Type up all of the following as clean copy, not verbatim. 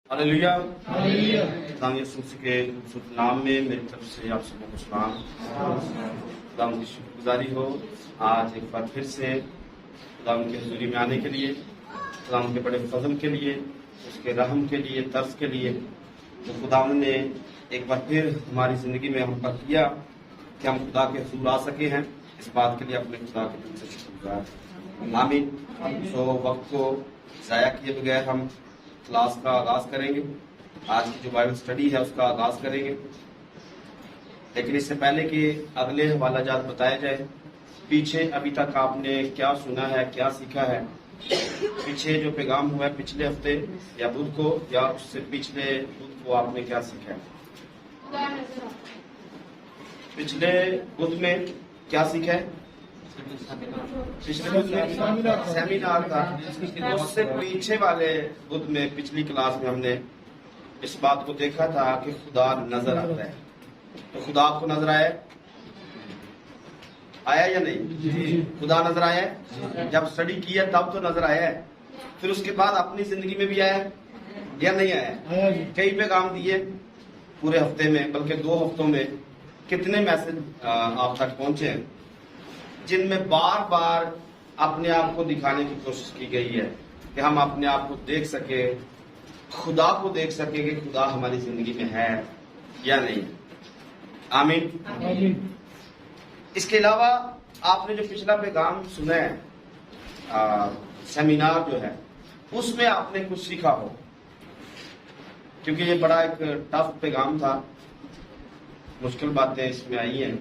Hallelujah. खुदा यीशु मसीह के खूबसूरत नाम में मेरी तरफ से आप सबको सलाम। खुदा की शुक्रगुजारी हो आज एक बार फिर से खुदा की हजूरी में आने के लिए, खुदा के बड़े फजल के लिए, उसके रहम के लिए, तरस के लिए। तो खुदा ने एक बार फिर हमारी जिंदगी में हम पर किया कि हम खुदा के हजूर आ सके हैं। इस बात के लिए अपने खुदा के दिल से शुक्रगुजार। आमीन। तो वक्त को जाया किए बगैर हम क्लास का आगाज करेंगे। आज की जो बाइबल स्टडी है उसका आगाज करेंगे, लेकिन इससे पहले कि अगले हवाला जात बताया जाए, पीछे अभी तक आपने क्या सुना है, क्या सीखा है। पीछे जो पैगाम हुआ है पिछले हफ्ते या बुध को या उससे पिछले बुध को आपने क्या सीखा है? पिछले बुध में क्या सीखा है? पिछले बुध में सेमिनार था। उससे पीछे वाले बुध में पिछली क्लास में हमने इस बात को देखा था कि खुदा नजर आता है। तो खुदा आपको नजर आया या नहीं? खुदा नजर आया है। जब स्टडी किया तब तो नजर आया है, फिर उसके बाद अपनी जिंदगी में भी आया या नहीं आया? कई पैगाम दिए पूरे हफ्ते में, बल्कि 2 हफ्तों में कितने मैसेज आप तक पहुंचे हैं, जिनमें बार बार अपने आप को दिखाने की कोशिश की गई है कि हम अपने आप को देख सके, खुदा को देख सके कि खुदा हमारी जिंदगी में है या नहीं। आमीन। इसके अलावा आपने जो पिछला पैगाम सुना है, सेमिनार जो है, उसमें आपने कुछ सीखा हो, क्योंकि ये बड़ा एक टफ पैगाम था, मुश्किल बातें इसमें आई हैं।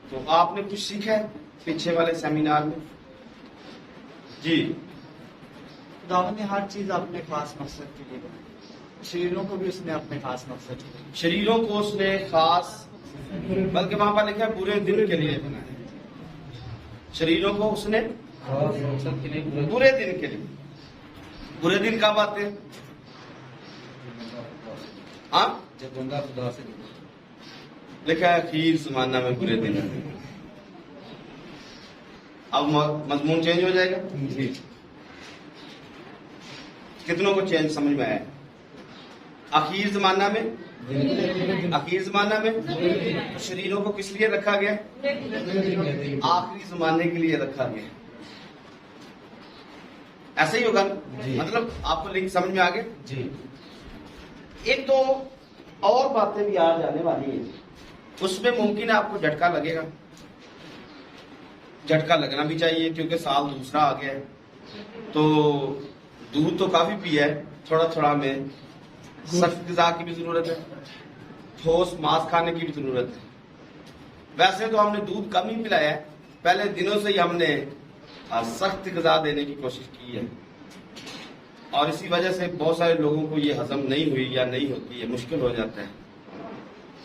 तो आपने कुछ सीखा है पीछे वाले सेमिनार में? जी। खुदावंद ने हर चीज अपने खास मकसद के लिए बनाई। शरीरों को भी उसने अपने खास मकसद के लिए, शरीरों को उसने खास, बल्कि वहां पर लिखा है बुरे दिन के लिए बनाया। शरीरों को उसने बुरे दिन के लिए। बुरे दिन कब आते हैं? हाँ, जब बंदा खुदा से लिखा है आखिर जमाना में बुरे दिन आते। अब मजमून चेंज हो जाएगा। कितनों को चेंज समझ में आया? आखिर जमाना में, आखिर जमाना में तो शरीरों को किस लिए रखा गया? आखिरी जमाने के लिए रखा गया। ऐसे ही होगा, मतलब आपको लिंक समझ में आ गया जी। एक तो और बातें भी आ जाने वाली है, उसमें मुमकिन है आपको झटका लगेगा। झटका लगना भी चाहिए, क्योंकि साल दूसरा आ गया है। तो दूध तो काफी पिया है, थोड़ा थोड़ा में सख्त ग़िज़ा की भी जरूरत है, ठोस मांस खाने की भी जरूरत है। वैसे तो हमने दूध कम ही पिलाया है, पहले दिनों से ही हमने सख्त ग़िज़ा देने की कोशिश की है, और इसी वजह से बहुत सारे लोगों को ये हजम नहीं हुई या नहीं होती है, मुश्किल हो जाता है।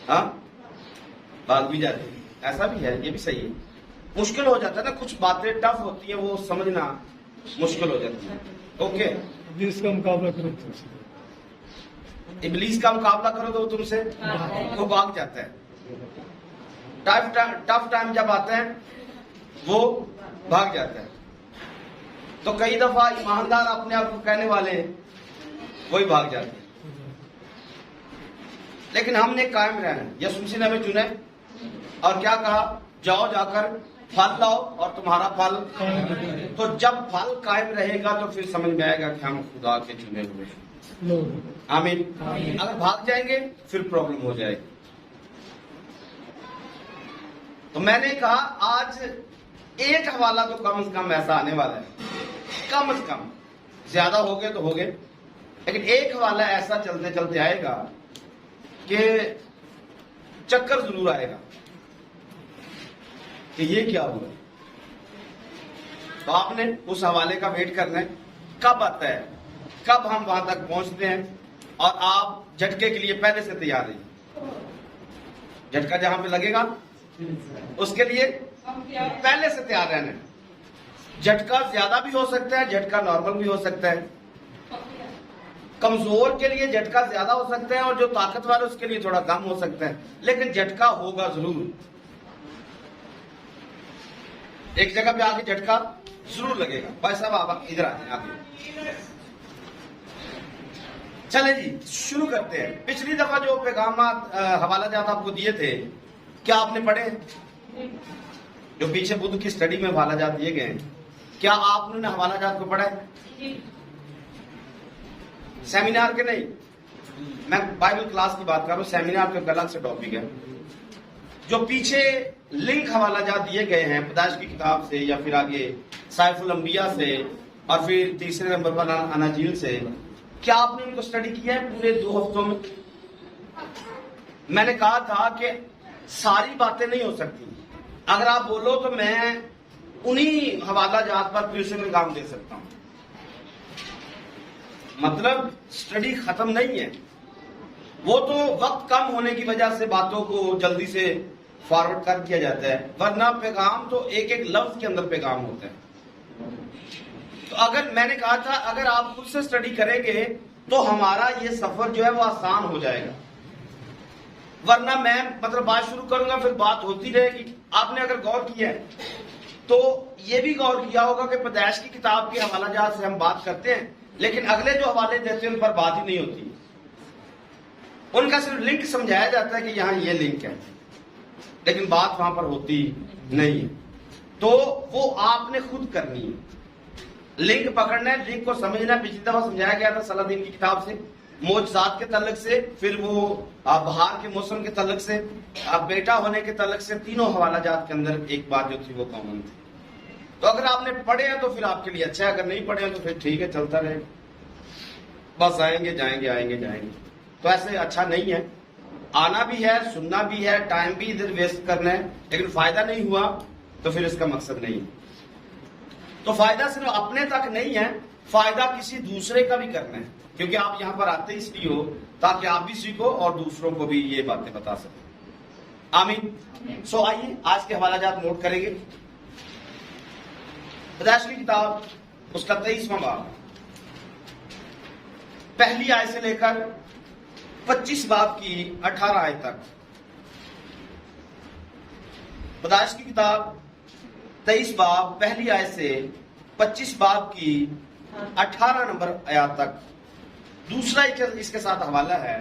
हाँ, बात भी जाती है, ऐसा भी है, ये भी सही है। मुश्किल हो जाता है ना, कुछ बातें टफ होती है, वो समझना मुश्किल हो जाती है। ओके, इब्लीस का मुकाबला करो तुमसे, इब्लीस का मुकाबला करो तो तुमसे वो भाग जाता है। टफ टाइम जब आता है वो भाग जाता है। तो कई दफा ईमानदार अपने आप को कहने वाले वही भाग जाते हैं। लेकिन हमने कायम रहना। यीशु मसीह ने हमें चुना और क्या कहा? जाओ, जाकर फल लाओ और तुम्हारा फल। तो जब फल कायम रहेगा तो फिर समझ में आएगा कि हम खुदा के चुने हुए हैं। आमीन। अगर भाग जाएंगे फिर प्रॉब्लम हो जाएगी। तो मैंने कहा आज एक हवाला तो कम से कम ऐसा आने वाला है, कम से कम, ज्यादा हो गए तो हो गए, लेकिन एक हवाला ऐसा चलते चलते आएगा कि चक्कर जरूर आएगा कि ये क्या हुआ। तो आपने उस हवाले का वेट करना है, कब आता है, कब हम वहां तक पहुंचते हैं, और आप झटके के लिए पहले से तैयार रहिए। झटका जहां पे लगेगा उसके लिए पहले से तैयार रहना है। झटका ज्यादा भी हो सकता है, झटका नॉर्मल भी हो सकता है। कमजोर के लिए झटका ज्यादा हो सकता है और जो ताकतवर है उसके लिए थोड़ा कम हो सकता है, लेकिन झटका होगा जरूर। एक जगह पे आके झटका जरूर लगेगा। भाई साहब आप इधर आ जाए, आगे चले जी शुरू करते हैं। पिछली दफा जो पैगाम हवाला जात आपको दिए थे, क्या आपने पढ़े? जो पीछे बुद्ध की स्टडी में हवाला जात दिए गए, क्या आपने हवाला जात को पढ़ा है? सेमिनार के नहीं, मैं बाइबल क्लास की बात कर रहा हूं। सेमिनार का अलग से टॉपिक है। जो पीछे लिंक हवाला जात दिए गए हैं पैदाइश की किताब से, या फिर आगे साइफुल अंबिया से, और फिर तीसरे नंबर पर अनाजील से, क्या आपने उनको स्टडी किया है पूरे 2 हफ्तों में? मैंने कहा था कि सारी बातें नहीं हो सकती। अगर आप बोलो तो मैं उन्हीं हवाला जात पर ट्यूशन में काम दे सकता हूं। मतलब स्टडी खत्म नहीं है, वो तो वक्त कम होने की वजह से बातों को जल्दी से फॉरवर्ड कर दिया जाता है, वरना पैगाम तो एक एक लफ्ज के अंदर पैगाम होता है। तो अगर मैंने कहा था अगर आप खुद से स्टडी करेंगे तो हमारा ये सफर जो है वो आसान हो जाएगा, वरना मैं मतलब बात शुरू करूंगा फिर बात होती रहेगी। आपने अगर गौर किया है तो ये भी गौर किया होगा कि पैदाइश की किताब के हवाला जात से हम बात करते हैं, लेकिन अगले जो हवाले देते हैं उन पर बात ही नहीं होती। उनका सिर्फ लिंक समझाया जाता है कि यहां ये लिंक है, लेकिन बात वहां पर होती नहीं है। तो वो आपने खुद करनी है, लिंक पकड़ना है, लिंक को समझना। पिछली दफा समझाया गया था सलादीन की किताब से, मौजज़ात के तल्लुक से, फिर वो बहार के मौसम के तल्लुक से, बेटा होने के तल्लुक से, तीनों हवाला जात के अंदर एक बात जो थी वो कॉमन थी। तो अगर आपने पढ़े हैं तो फिर आपके लिए अच्छा है, अगर नहीं पढ़े हैं तो फिर ठीक है, चलता रहे, बस आएंगे जाएंगे आएंगे जाएंगे। तो ऐसे अच्छा नहीं है। आना भी है, सुनना भी है, टाइम भी इधर वेस्ट करना है, लेकिन फायदा नहीं हुआ तो फिर इसका मकसद नहीं है। तो फायदा सिर्फ अपने तक नहीं है, फायदा किसी दूसरे का भी करना है, क्योंकि आप यहां पर आते इसलिए हो ताकि आप भी सीखो और दूसरों को भी ये बातें बता सको। आमीन। सो आइए आज के हवाला जात नोट करेंगे। पैदाइश की किताब उसका 23वां बाब, पहली आयत से लेकर 25 बाब की 18 आयत तक। पैदाइश की किताब 23 बाब पहली आयत से 25 बाब की 18 नंबर आयत तक। दूसरा इसके साथ हवाला है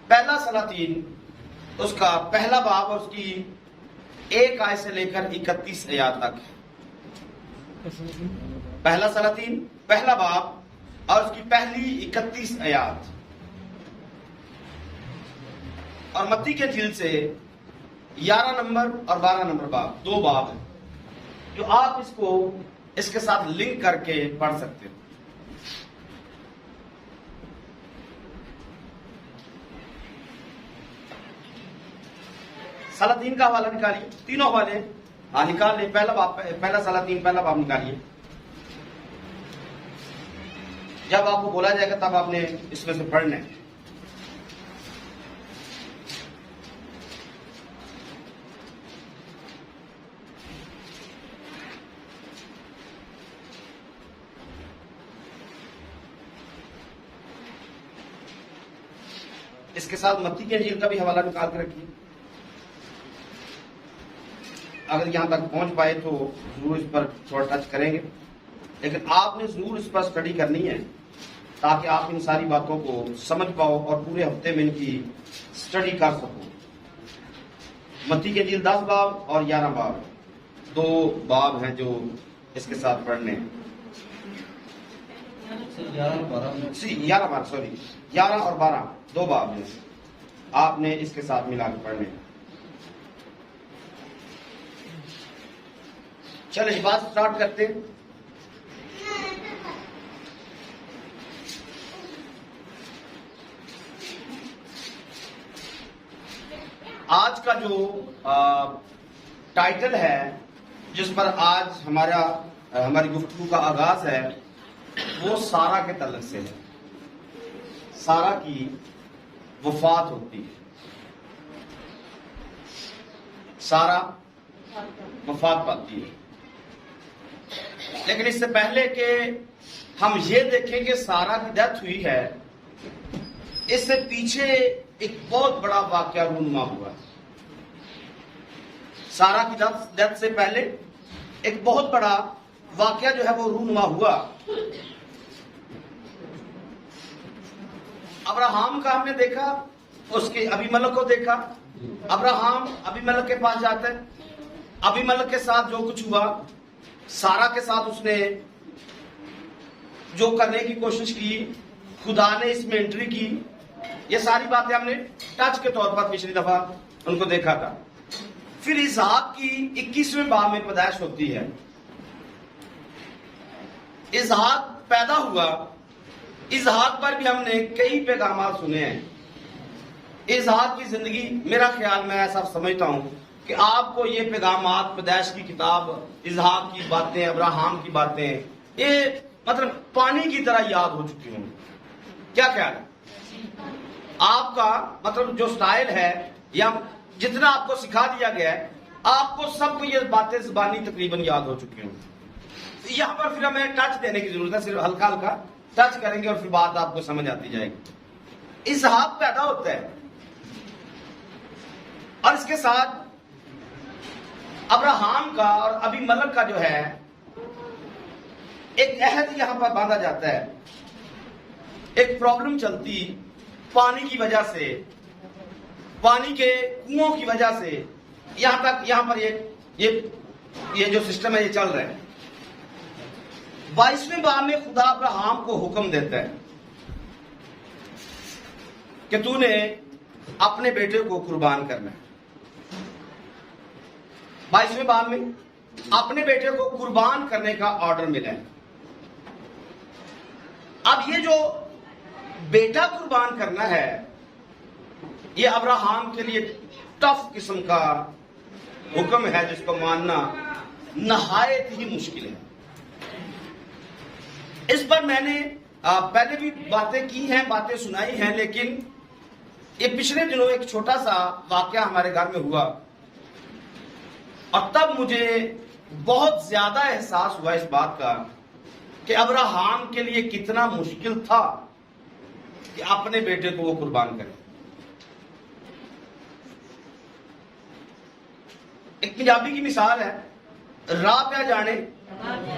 पहला सलातीन उसका पहला बाब और उसकी 1 आयत से लेकर 31 आयत तक। पहला सलातीन पहला बाब और उसकी पहली 31 आयत। और मत्ती के इंजील से 11 नंबर और 12 नंबर बाब, 2 बाब है जो आप इसको इसके साथ लिंक करके पढ़ सकते हो। सलातीन का हवाला निकालिए, तीनों हवाले निकाल ले। पहला बाब, पहला सलातीन पहला बाब निकालिए। जब आपको बोला जाएगा तब आपने इसमें से पढ़ना है। इसके साथ मत्ती के इंजील का भी हवाला निकाल कर रखिए। अगर यहां तक पहुंच पाए तो जरूर इस पर थोड़ा टच करेंगे, लेकिन आपने जरूर इस पर स्टडी करनी है ताकि आप इन सारी बातों को समझ पाओ और पूरे हफ्ते में इनकी स्टडी कर सको। मत्ती के इंजील 10 बाब और 11 बाब, 2 बाब हैं जो इसके साथ पढ़ने हैं। 11 बार सॉरी 11 और 12 2 बाब हैं, आपने इसके साथ मिलाकर पढ़ने हैं। चलिए बात स्टार्ट करते हैं। आज का जो टाइटल है जिस पर आज हमारी गुफ्तगू का आगाज है वो सारा के तल्लुक से है। सारा की वफात होती है, सारा वफात पाती है। लेकिन इससे पहले कि हम ये देखें कि सारा की डेथ हुई है, इससे पीछे एक बहुत बड़ा वाकया रूनुमा हुआ। सारा की डेथ से पहले एक बहुत बड़ा वाकया जो है वो रूनुमा हुआ। अब्राहम का हमने देखा, उसके अबीमेलेक को देखा। अब्राहम अबीमेलेक के पास जाता है, अबीमेलेक के साथ जो कुछ हुआ, सारा के साथ उसने जो करने की कोशिश की, खुदा ने इसमें एंट्री की, ये सारी बातें हमने टच के तौर पर पिछली दफा उनको देखा था। फिर इसहाक की 21वें बाब में पैदाइश होती है। इसहाक पैदा हुआ, इसहाक पर भी हमने कई पैगाम सुने हैं। इसहाक की जिंदगी, मेरा ख्याल मैं ऐसा समझता हूं कि आपको ये पैगाम पैदाइश की किताब, इसहाक की बातें, अब्राहम की बातें, ये मतलब पानी की तरह याद हो चुकी होंगी। क्या ख्याल है आपका? मतलब जो स्टाइल है या जितना आपको सिखा दिया गया है, आपको सबको ये बातें ज़बानी तकरीबन याद हो चुकी होंगी। यहां पर फिर हमें टच देने की जरूरत है, सिर्फ हल्का हल्का टच करेंगे और फिर बात आपको समझ आती जाएगी। इसहाक पैदा होता है और इसके साथ अब्राहम का और अबीमेलेक का जो है एक अहद यहां पर बांधा जाता है। एक प्रॉब्लम चलती पानी की वजह से, पानी के कुओं की वजह से, यहां तक यहां पर ये जो सिस्टम है ये चल रहा है। 22वें बाब में खुदा अब्राहम को हुक्म देता है कि तूने अपने बेटे को कुर्बान करना है। 22वें बाब में अपने बेटे को कुर्बान करने का ऑर्डर मिला है। अब ये जो बेटा कुर्बान करना है, ये अब्राहम के लिए टफ किस्म का हुक्म है, जिसको मानना नहायत ही मुश्किल है। इस पर मैंने पहले भी बातें की हैं, बातें सुनाई हैं, लेकिन ये पिछले दिनों एक छोटा सा वाकया हमारे घर में हुआ और तब मुझे बहुत ज्यादा एहसास हुआ इस बात का कि अब्राहम के लिए कितना मुश्किल था कि अपने बेटे को वो कुर्बान करे। एक पंजाबी की मिसाल है, राह पे जाने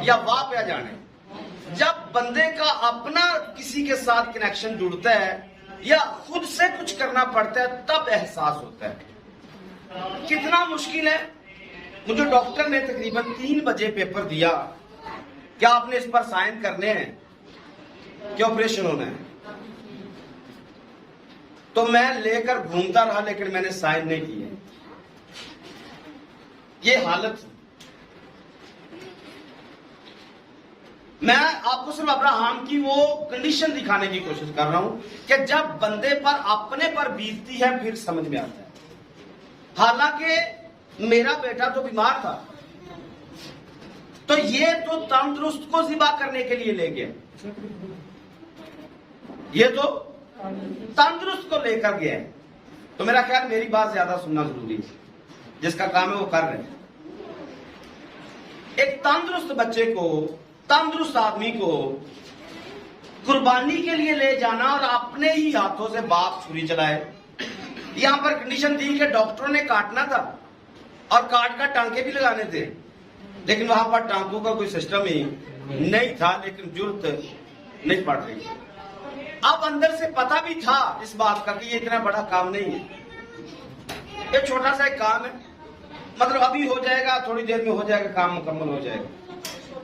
या वाह पे जाने। जब बंदे का अपना किसी के साथ कनेक्शन जुड़ता है या खुद से कुछ करना पड़ता है, तब एहसास होता है कितना मुश्किल है। मुझे डॉक्टर ने तकरीबन 3 बजे पेपर दिया, क्या आपने इस पर साइन करने हैं, क्या ऑपरेशन होना है? तो मैं लेकर घूमता रहा, लेकिन मैंने साइन नहीं किए। ये हालत थी। मैं आपको सिर्फ अब्राहम की वो कंडीशन दिखाने की कोशिश कर रहा हूं कि जब बंदे पर अपने पर बीतती है फिर समझ में आता है। हालांकि मेरा बेटा तो बीमार था, तो ये तो तंदुरुस्त को ज़िबा करने के लिए ले गया, ये तो तंदुरुस्त को लेकर गया। तो मेरा ख्याल मेरी बात ज्यादा सुनना जरूरी है, जिसका काम है वो कर रहे हैं। एक तंदुरुस्त बच्चे को, तंदुरुस्त आदमी को कुर्बानी के लिए ले जाना और अपने ही हाथों से बाप छुरी चलाए। यहां पर कंडीशन थी कि डॉक्टरों ने काटना था और काट कर टांके भी लगाने थे, लेकिन वहां पर टांकों का कोई सिस्टम ही नहीं था, लेकिन जरूरत नहीं पड़ रही। अब अंदर से पता भी था इस बात का कि ये इतना बड़ा काम नहीं है, ये छोटा सा एक काम है, मतलब अभी हो जाएगा, थोड़ी देर में हो जाएगा, काम मुकम्मल हो जाएगा।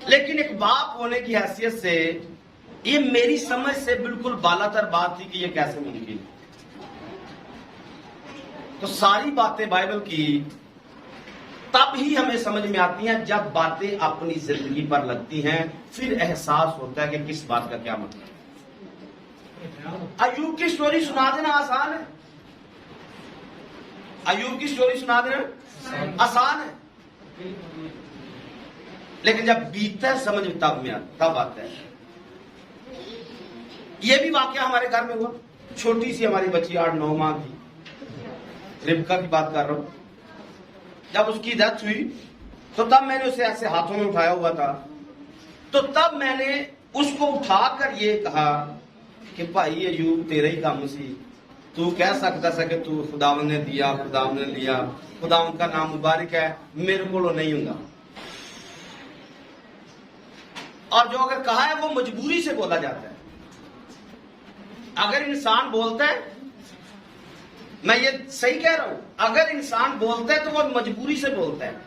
लेकिन एक बाप होने की हैसियत से ये मेरी समझ से बिल्कुल बालातर बात थी कि ये कैसे मुमकिन है। तो सारी बातें बाइबल की तब ही हमें समझ में आती हैं जब बातें अपनी जिंदगी पर लगती हैं, फिर एहसास होता है कि किस बात का क्या मतलब है। अय्यूब की स्टोरी सुना देना आसान है, अय्यूब की स्टोरी सुना देना आसान है, लेकिन जब बीतता है समझ में तब आता है। यह भी वाकया हमारे घर में हुआ। छोटी सी हमारी बच्ची 8-9 माह की, रिबका की बात कर रहा हूं। जब उसकी डेथ हुई तो तब मैंने उसे ऐसे हाथों में उठाया हुआ था, तो तब मैंने उसको उठाकर ये कहा कि भाई अय्यूब तेरा ही काम सी, तू कह सकता था कि तू खुदावन ने दिया, खुदावन ने लिया, खुदावन का नाम मुबारक है, मेरे को नहीं होगा। और जो अगर कहा है वो मजबूरी से बोला जाता है। अगर इंसान बोलता है, मैं ये सही कह रहा हूं, अगर इंसान बोलता है तो वो मजबूरी से बोलता है,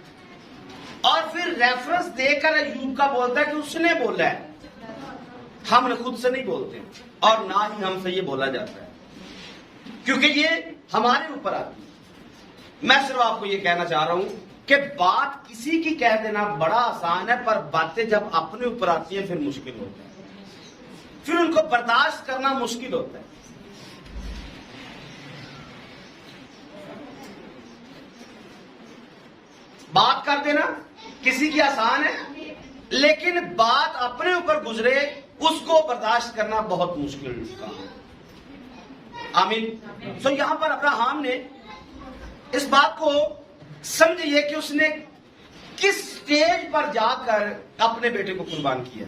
और फिर रेफरेंस देकर अय्यूब का बोलता है कि उसने बोला है, हम खुद से नहीं बोलते और ना ही हमसे ये बोला जाता है, क्योंकि ये हमारे ऊपर आती है। मैं सिर्फ आपको ये कहना चाह रहा हूं कि बात किसी की कह देना बड़ा आसान है, पर बातें जब अपने ऊपर आती है फिर मुश्किल होता है, फिर उनको बर्दाश्त करना मुश्किल होता है। बात कर देना किसी की आसान है, लेकिन बात अपने ऊपर गुजरे उसको बर्दाश्त करना बहुत मुश्किल काम है। आमीन। सो यहां पर अब्राहम ने इस बात को समझिए कि उसने किस स्टेज पर जाकर अपने बेटे को कुर्बान किया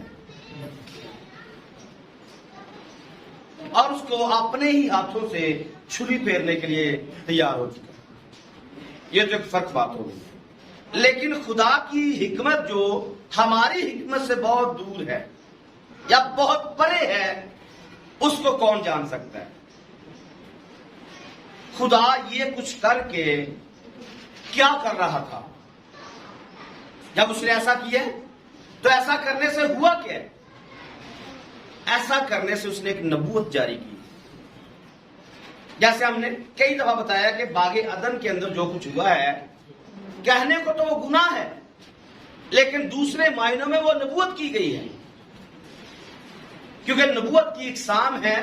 और उसको अपने ही हाथों से छुरी फेरने के लिए तैयार हो चुका। ये तो एक फर्क बात हो गई, लेकिन खुदा की हिकमत जो हमारी हिकमत से बहुत दूर है या बहुत परे है, उसको कौन जान सकता है। खुदा ये कुछ करके क्या कर रहा था जब उसने ऐसा किया, तो ऐसा करने से हुआ क्या? ऐसा करने से उसने एक नबूवत जारी की। जैसे हमने कई दफा बताया कि बागे अदन के अंदर जो कुछ हुआ है, कहने को तो वो गुनाह है, लेकिन दूसरे मायनों में वो नबूवत की गई है, क्योंकि नबूवत की इकसाम है।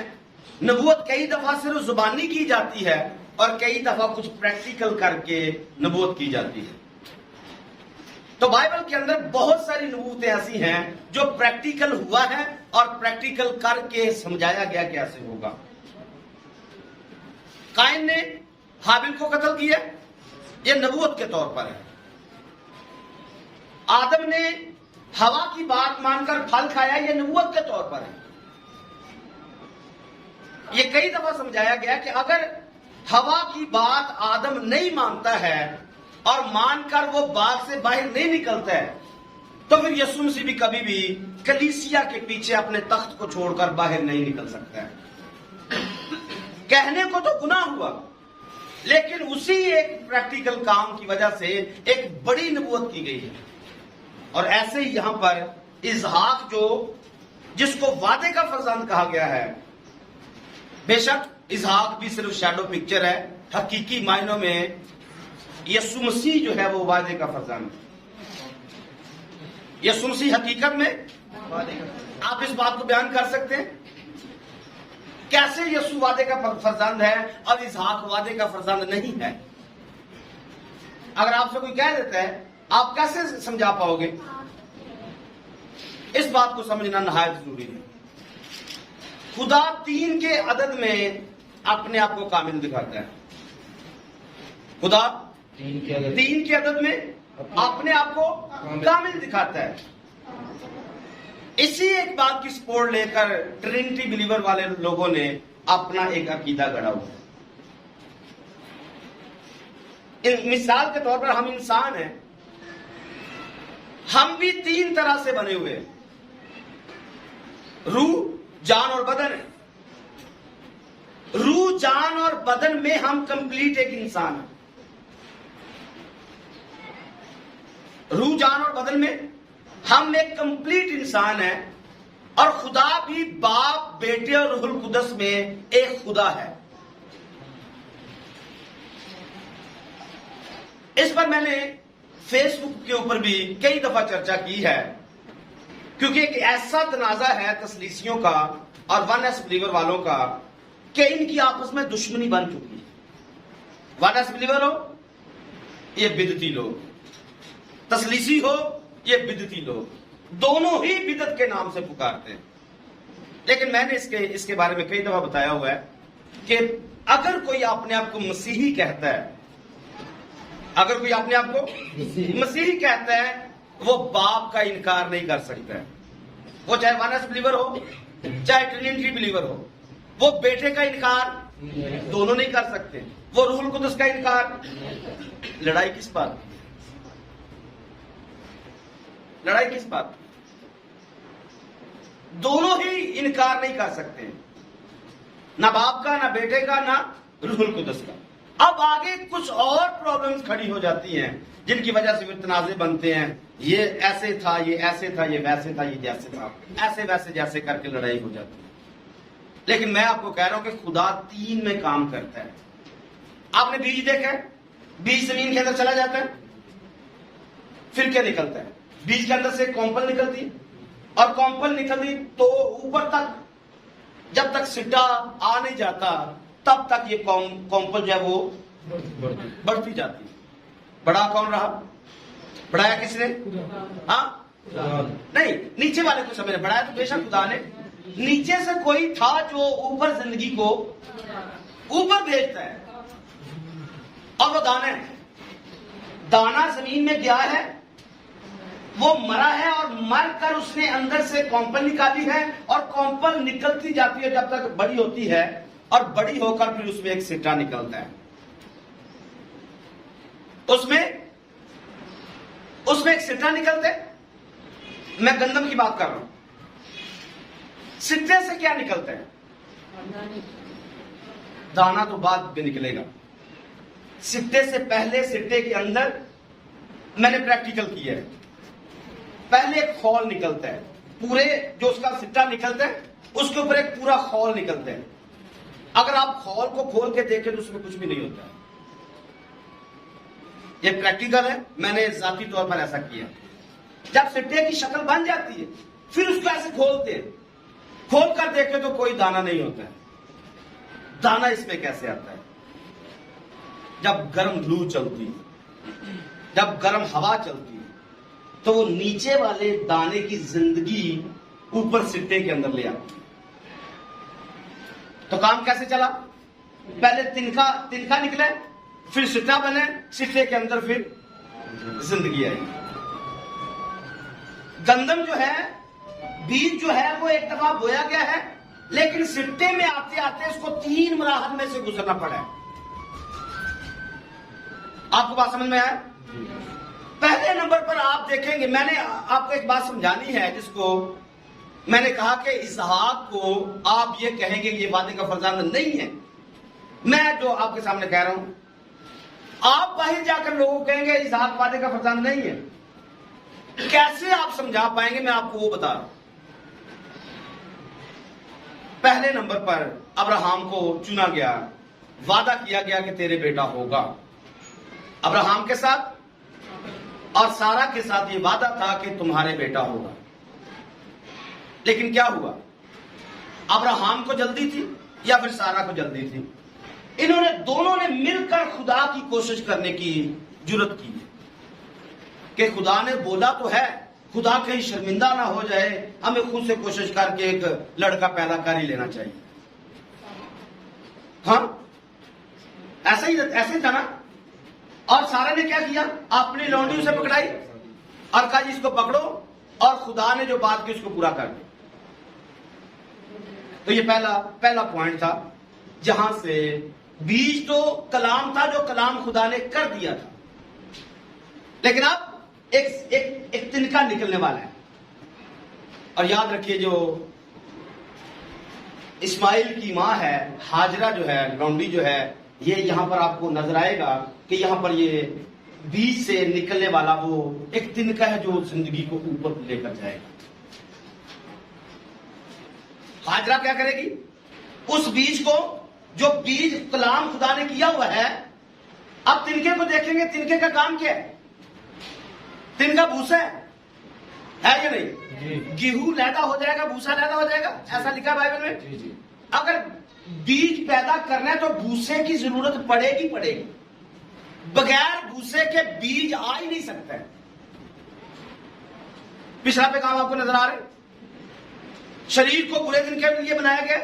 नबूवत कई दफा सिर्फ जुबानी की जाती है और कई दफा कुछ प्रैक्टिकल करके नबूवत की जाती है। तो बाइबल के अंदर बहुत सारी नबूवतें ऐसी हैं जो प्रैक्टिकल हुआ है और प्रैक्टिकल करके समझाया गया कैसे होगा। कायन ने हाबिल को कत्ल किया, यह नबूवत के तौर पर है। आदम ने हवा की बात मानकर फल खाया, यह नबूवत के तौर पर है। यह कई दफा समझाया गया कि अगर हवा की बात आदम नहीं मानता है और मानकर वो बाग से बाहर नहीं निकलता है, तो फिर यीशु मसीह भी कभी भी कलीसिया के पीछे अपने तख्त को छोड़कर बाहर नहीं निकल सकता है। कहने को तो गुनाह हुआ, लेकिन उसी एक प्रैक्टिकल काम की वजह से एक बड़ी नबूवत की गई है। और ऐसे ही यहां पर इसहाक, जो जिसको वादे का फरजंद कहा गया है, बेशक इसहाक भी सिर्फ शैडो पिक्चर है, हकीकी मायनों में यीशु मसीह जो है वो वादे का फरजंद है। यीशु मसीह हकीकत में वादे का, आप इस बात को बयान कर सकते हैं कैसे यीशु वादे का फरजंद है और इसहाक वादे का फरजंद नहीं है? अगर आपसे कोई कह देता है, आप कैसे समझा पाओगे? इस बात को समझना नहायत जरूरी है। खुदा 3 के अदद में अपने आप को कामिल दिखाता है। खुदा 3 के अदद में अपने आप को कामिल दिखाता है। इसी एक बात की सपोर्ट लेकर ट्रिनिटी बिलीवर वाले लोगों ने अपना एक अकीदा गढ़ा हुआ है। मिसाल के तौर पर हम इंसान हैं, हम भी 3 तरह से बने हुए हैं, रूह, जान और बदन है। रूह, जान और बदन में हम कंप्लीट एक इंसान हैं। रूह, जान और बदन में हम एक कंप्लीट इंसान है, और खुदा भी बाप, बेटे और रूहुल कुदस में एक खुदा है। इस पर मैंने फेसबुक के ऊपर भी कई दफा चर्चा की है, क्योंकि एक ऐसा तनाजा है तसलीसियों का और वन एस बिलीवर वालों का कि इनकी आपस में दुश्मनी बन चुकी है। वन एस बिलीवर हो, ये बिदती लोग, तसलीसी हो, ये बिदती लोग, दोनों ही बिदत के नाम से पुकारते हैं। लेकिन मैंने इसके बारे में कई दफा बताया हुआ है कि अगर कोई अपने आप को मसीही कहता है, अगर कोई अपने आप को मसीही कहता है, वो बाप का इनकार नहीं कर सकता है। वो चाहे वनस बिलीवर हो, चाहे ट्रिनिटी बिलीवर हो, वो बेटे का इनकार दोनों नहीं कर सकते, वो रूहुल कुदस का इनकार। लड़ाई किस बात की? लड़ाई किस बात की? दोनों ही इनकार नहीं कर सकते। ना बाप का, ना बेटे का, ना रूहुल कुदस का। अब आगे कुछ और प्रॉब्लम्स खड़ी हो जाती हैं जिनकी वजह से फिर तनाजे बनते हैं। ये ऐसे था, ये ऐसे था, ये वैसे था, ये जैसे था, ऐसे वैसे जैसे करके लड़ाई हो जाती है। लेकिन मैं आपको कह रहा हूं कि खुदा 3 में काम करता है। आपने बीज देखा है, बीज जमीन के अंदर चला जाता है, फिर क्या निकलता है? बीज के अंदर से कॉम्पल निकलती है, और कॉम्पल निकलती तो ऊपर तक, जब तक सिड्डा आ नहीं जाता तब तक ये कॉम्पल जो है वो बढ़ती जाती है। बड़ा कौन रहा? बढ़ाया किसने? हाँ नहीं, नीचे वाले को समझ, बढ़ाया तो बेशक खुदा ने। नीचे से कोई था जो ऊपर जिंदगी को ऊपर भेजता है, और वो दाना है। दाना जमीन में गया है, वो मरा है, और मर कर उसने अंदर से कॉम्पल निकाली है, और कॉम्पल निकलती जाती है जब तक बड़ी होती है, और बड़ी होकर फिर उसमें एक सिट्टा निकलता है। उसमें एक सिट्टा निकलता है। मैं गंदम की बात कर रहा हूं। सिट्टे से क्या निकलता है? दाना तो बाद में निकलेगा। सिट्टे से पहले, सिट्टे के अंदर मैंने प्रैक्टिकल किया है, पहले एक खौल निकलता है। पूरे जो उसका सिट्टा निकलता है उसके ऊपर एक पूरा खौल निकलता है। अगर आप खौल को खोल के देखें तो उसमें कुछ भी नहीं होता है। ये प्रैक्टिकल है, मैंने जाती तौर पर ऐसा किया। जब सिट्टे की शक्ल बन जाती है फिर उसको ऐसे खोलते हैं, खोल कर देखे तो कोई दाना नहीं होता है। दाना इसमें कैसे आता है? जब गर्म लू चलती है, जब गर्म हवा चलती है, तो वो नीचे वाले दाने की जिंदगी ऊपर सिट्टे के अंदर ले आती है। तो काम कैसे चला? पहले तिनका निकले, फिर सिट्टा बने, सिट्टे के अंदर फिर जिंदगी आई। गंदम जो है, बीज जो है, वो एक दफा बोया गया है, लेकिन सिट्टे में आते आते उसको 3 मराहल में से गुजरना पड़ा है। आपको बात समझ में आया? पहले नंबर पर आप देखेंगे, मैंने आपको एक बात समझानी है जिसको मैंने कहा कि इसहाक को आप ये कहेंगे कि ये वादे का फर्जंद नहीं है। मैं जो आपके सामने कह रहा हूं, आप बाहर जाकर लोगों को कहेंगे इसहाक वादे का फर्जंद नहीं है। कैसे आप समझा पाएंगे? मैं आपको वो बता रहा हूं। पहले नंबर पर अब्राहम को चुना गया, वादा किया गया कि तेरे बेटा होगा। अब्राहम के साथ और सारा के साथ ये वादा था कि तुम्हारे बेटा होगा। लेकिन क्या हुआ? अब्राहम को जल्दी थी या फिर सारा को जल्दी थी? इन्होंने दोनों ने मिलकर खुदा की कोशिश करने की जुर्रत की कि खुदा ने बोला तो है, खुदा कहीं शर्मिंदा ना हो जाए, हमें खुद से कोशिश करके एक लड़का पैदा कर ही लेना चाहिए। हाँ, ऐसे था ना। और सारा ने क्या किया? अपनी लौंडी उसे पकड़ाई और कहा जी इसको पकड़ो, और खुदा ने जो बात की उसको पूरा कर दिया। तो ये पहला पॉइंट था, जहां से बीज तो कलाम था, जो कलाम खुदा ने कर दिया था, लेकिन अब एक तिनका निकलने वाला है। और याद रखिए, जो इस्माइल की मां है, हाजरा जो है, लौंडी जो है, ये यहां पर आपको नजर आएगा कि यहां पर ये बीज से निकलने वाला वो एक तिनका है जो जिंदगी को ऊपर लेकर जाएगा। हाजरा क्या करेगी? उस बीज को, जो बीज कलाम खुदा ने किया हुआ है, अब तिनके को देखेंगे। तिनके का काम क्या है? तिनका भूसा है या नहीं? गेहूं लैदा हो जाएगा, भूसा लैदा हो जाएगा, ऐसा लिखा बाइबल में। अगर बीज पैदा करना है तो भूसे की जरूरत पड़ेगी। बगैर भूसे के बीज आ ही नहीं सकता है। पिछला पे काम आपको नजर आ रहे? शरीर को बुरे दिन के लिए बनाया गया,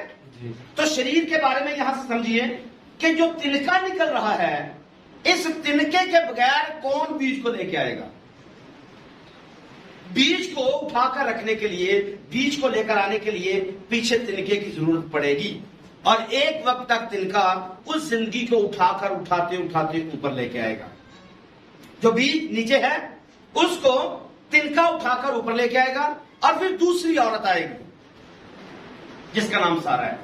तो शरीर के बारे में यहां से समझिए कि जो तिनका निकल रहा है, इस तिनके के बगैर कौन बीज को लेके आएगा? बीज को उठाकर रखने के लिए, बीज को लेकर आने के लिए पीछे तिनके की जरूरत पड़ेगी, और एक वक्त तक तिनका उस जिंदगी को उठाकर उठाते ऊपर लेके आएगा। जो बीज नीचे है उसको तिनका उठाकर ऊपर लेके आएगा, और फिर दूसरी औरत आएगी जिसका नाम सारा है।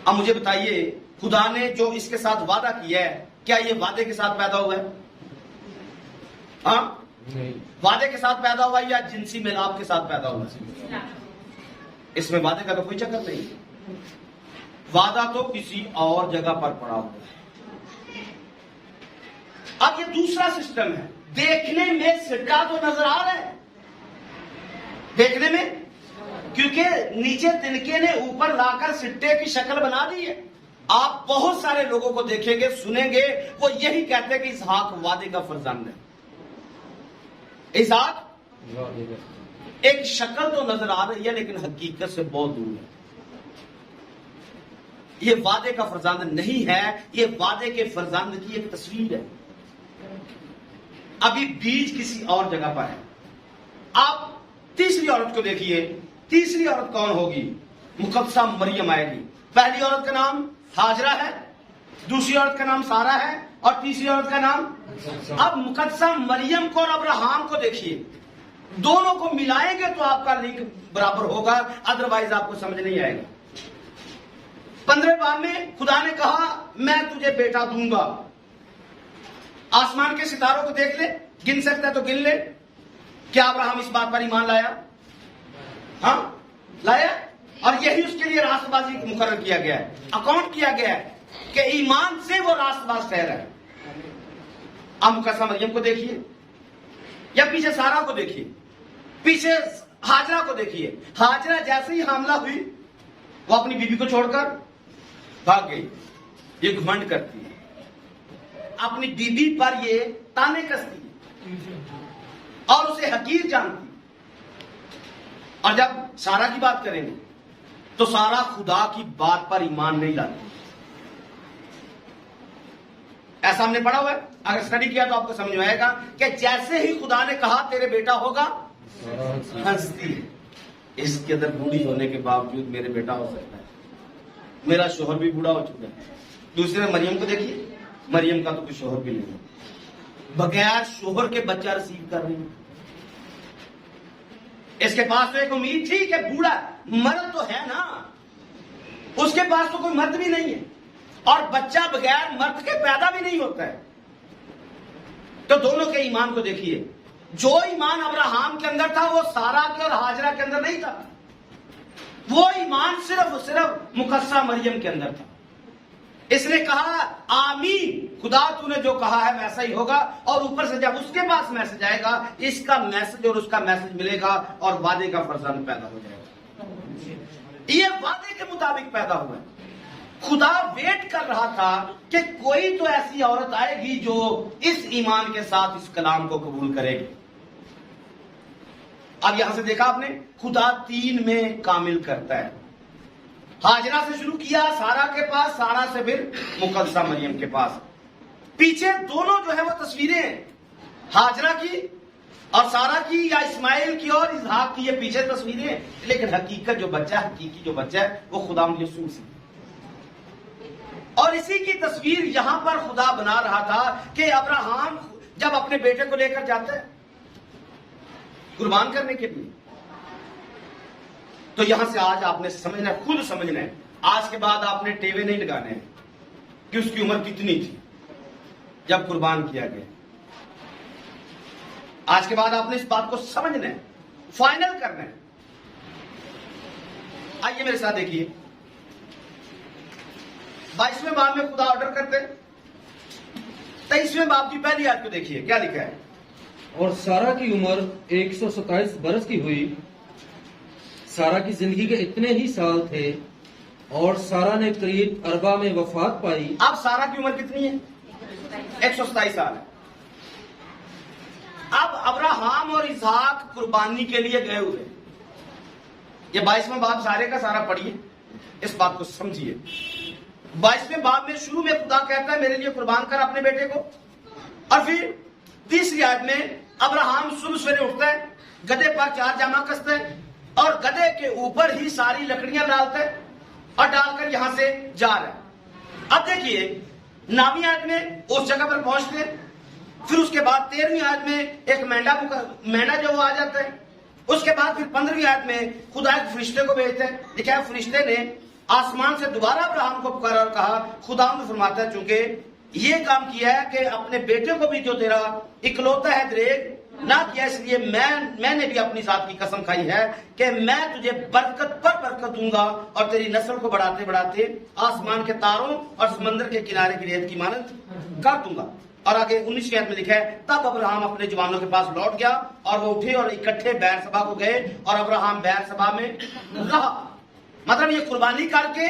अब मुझे बताइए, खुदा ने जो इसके साथ वादा किया है, क्या ये वादे के साथ पैदा हुआ है? हाँ, वादे के साथ पैदा हुआ या जिनसी मिलाप के साथ पैदा हुआ? इसमें वादे का तो कोई चक्कर नहीं। वादा तो किसी और जगह पर पड़ा हुआ है। अब ये दूसरा सिस्टम है। देखने में सिक्का तो नजर आ रहा है, देखने में, क्योंकि नीचे तिनके ने ऊपर लाकर सिट्टे की शक्ल बना दी है। आप बहुत सारे लोगों को देखेंगे, सुनेंगे, वो यही कहते हैं कि इसहाक वादे का फर्जंद है। इसहाक एक शक्ल तो नजर आ रही है, लेकिन हकीकत से बहुत दूर है। ये वादे का फर्जंद नहीं है, ये वादे के फर्जंद की एक तस्वीर है। अभी बीज किसी और जगह पर है। आप तीसरी औरत को देखिए। तीसरी औरत कौन होगी? मुकद्दसा मरियम आएगी। पहली औरत का नाम हाजरा है, दूसरी औरत का नाम सारा है, और तीसरी औरत का नाम। अब मुकद्दसा मरियम को और अब्राहम को देखिए, दोनों को मिलाएंगे तो आपका लिंक बराबर होगा, अदरवाइज आपको समझ नहीं आएगा। 15 बाब में खुदा ने कहा मैं तुझे बेटा दूंगा। आसमान के सितारों को देख ले, गिन सकता है तो गिन ले। क्या अब्राहम इस बात पर ईमान लाया? हाँ, लाया। और यही उसके लिए रास्तबाजी मुकर्रर किया गया है, अकाउंट किया गया है कि ईमान से वो रास्तबाज ठहरा है। अब मुकद्दसा मरियम को देखिए, या पीछे सारा को देखिए, पीछे हाजरा को देखिए। हाजरा जैसे ही हामला हुई, वो अपनी बीबी को छोड़कर भाग गई। ये घमंड करती है, अपनी बीबी पर ये ताने कसती है और उसे हकीर जानती। और जब सारा की बात करेंगे तो सारा खुदा की बात पर ईमान नहीं लाती। ऐसा हमने पढ़ा हुआ है, अगर स्टडी किया तो आपको समझ में आएगा कि जैसे ही खुदा ने कहा तेरे बेटा होगा, हंसती है। इसके अंदर बूढ़ी होने के बावजूद मेरे बेटा हो सकता है, मेरा शोहर भी बूढ़ा हो चुका है। दूसरे मरियम को देखिए, मरियम का तो कोई शोहर भी नहीं है, बगैर शोहर के बच्चा रिसीव कर रही है। इसके पास तो एक उम्मीद थी कि बूढ़ा मर्द तो है ना, उसके पास तो कोई मर्द भी नहीं है, और बच्चा बगैर मर्द के पैदा भी नहीं होता है। तो दोनों के ईमान को देखिए। जो ईमान अब्राहम के अंदर था वो सारा के और हाजरा के अंदर नहीं था। वो ईमान सिर्फ मुकद्दसा मरियम के अंदर था। इसने कहा आमीन, खुदा तूने जो कहा है वैसा ही होगा। और ऊपर से जब उसके पास मैसेज आएगा, इसका मैसेज और उसका मैसेज मिलेगा और वादे का फर्जंद पैदा हो जाएगा। ये वादे के मुताबिक पैदा हुआ है। खुदा वेट कर रहा था कि कोई तो ऐसी औरत आएगी जो इस ईमान के साथ इस कलाम को कबूल करेगी। अब यहां से देखा आपने, खुदा 3 में कामिल करता है। हाजरा से शुरू किया, सारा के पास, सारा से फिर मुकद्दसा मरियम के पास। पीछे दोनों जो है वो तस्वीरें, हाजरा की और सारा की, या इस्माइल की और इसहाक की, ये पीछे तस्वीरें, लेकिन हकीकत जो बच्चा, हकीकी जो बच्चा है वो खुदावंद यीशु मसीह। और इसी की तस्वीर यहां पर खुदा बना रहा था कि अब्राहम जब अपने बेटे को लेकर जाता है कुर्बान करने के लिए, तो यहां से आज आपने समझना है, खुद समझना है। आज के बाद आपने टेवे नहीं लगाने हैं कि उसकी उम्र कितनी थी जब कुर्बान किया गया। आज के बाद आपने इस बात को समझना है, फाइनल करना है। आइए मेरे साथ देखिए, 22वें बाब में खुदा ऑर्डर करते, 23वें बाब की पहली आयत को देखिए, क्या लिखा है। और सारा की उम्र 127 बरस की हुई। सारा की जिंदगी के इतने ही साल थे और सारा ने करीब 40 में वफात पाई। अब सारा की उम्र कितनी है? 127 साल है। अब अब्राहम और इसहाक कुर्बानी के लिए गए हुए। ये 22वें बाब सारे का सारा पढ़िए, इस बात को समझिए। 22वें बाब में शुरू में खुदा कहता है मेरे लिए कुर्बान कर अपने बेटे को। और फिर तीसरी आयत में अब्राहम सुबह सवेरे उठता है, गधे पर 4 जामा कसता है और गधे के ऊपर ही सारी लकड़ियां डालता है और डालकर यहां से जा रहा है। अब देखिए 9वीं आयत में उस जगह पर पहुंचते हैं। फिर उसके बाद 13वीं आयत में एक मेंढा जो वो आ जाता है। उसके बाद फिर 15वीं आयत में खुदा एक फरिश्ते को भेजता है। देखा, फरिश्ते ने आसमान से दोबारा अब्राहम को पुकारा और कहा, खुदावंद फरमाता है, चूंकि ये काम किया है कि अपने बेटे को भी जो तेरा इकलौता है दरेग ना किया, इसलिए मैंने भी अपनी जात की कसम खाई है कि मैं तुझे बरकत पर बरकत दूंगा और तेरी नस्ल को बढ़ाते बढ़ाते आसमान के तारों और समंदर के किनारे की रेत की मानद कर दूंगा। और आगे 19 आयत में लिखा है, तब अब्राहम अपने जवानों के पास लौट गया और वो उठे और इकट्ठे बैर सभा को गए और अब्राहम बैर सभा में रहा। मतलब ये कुर्बानी करके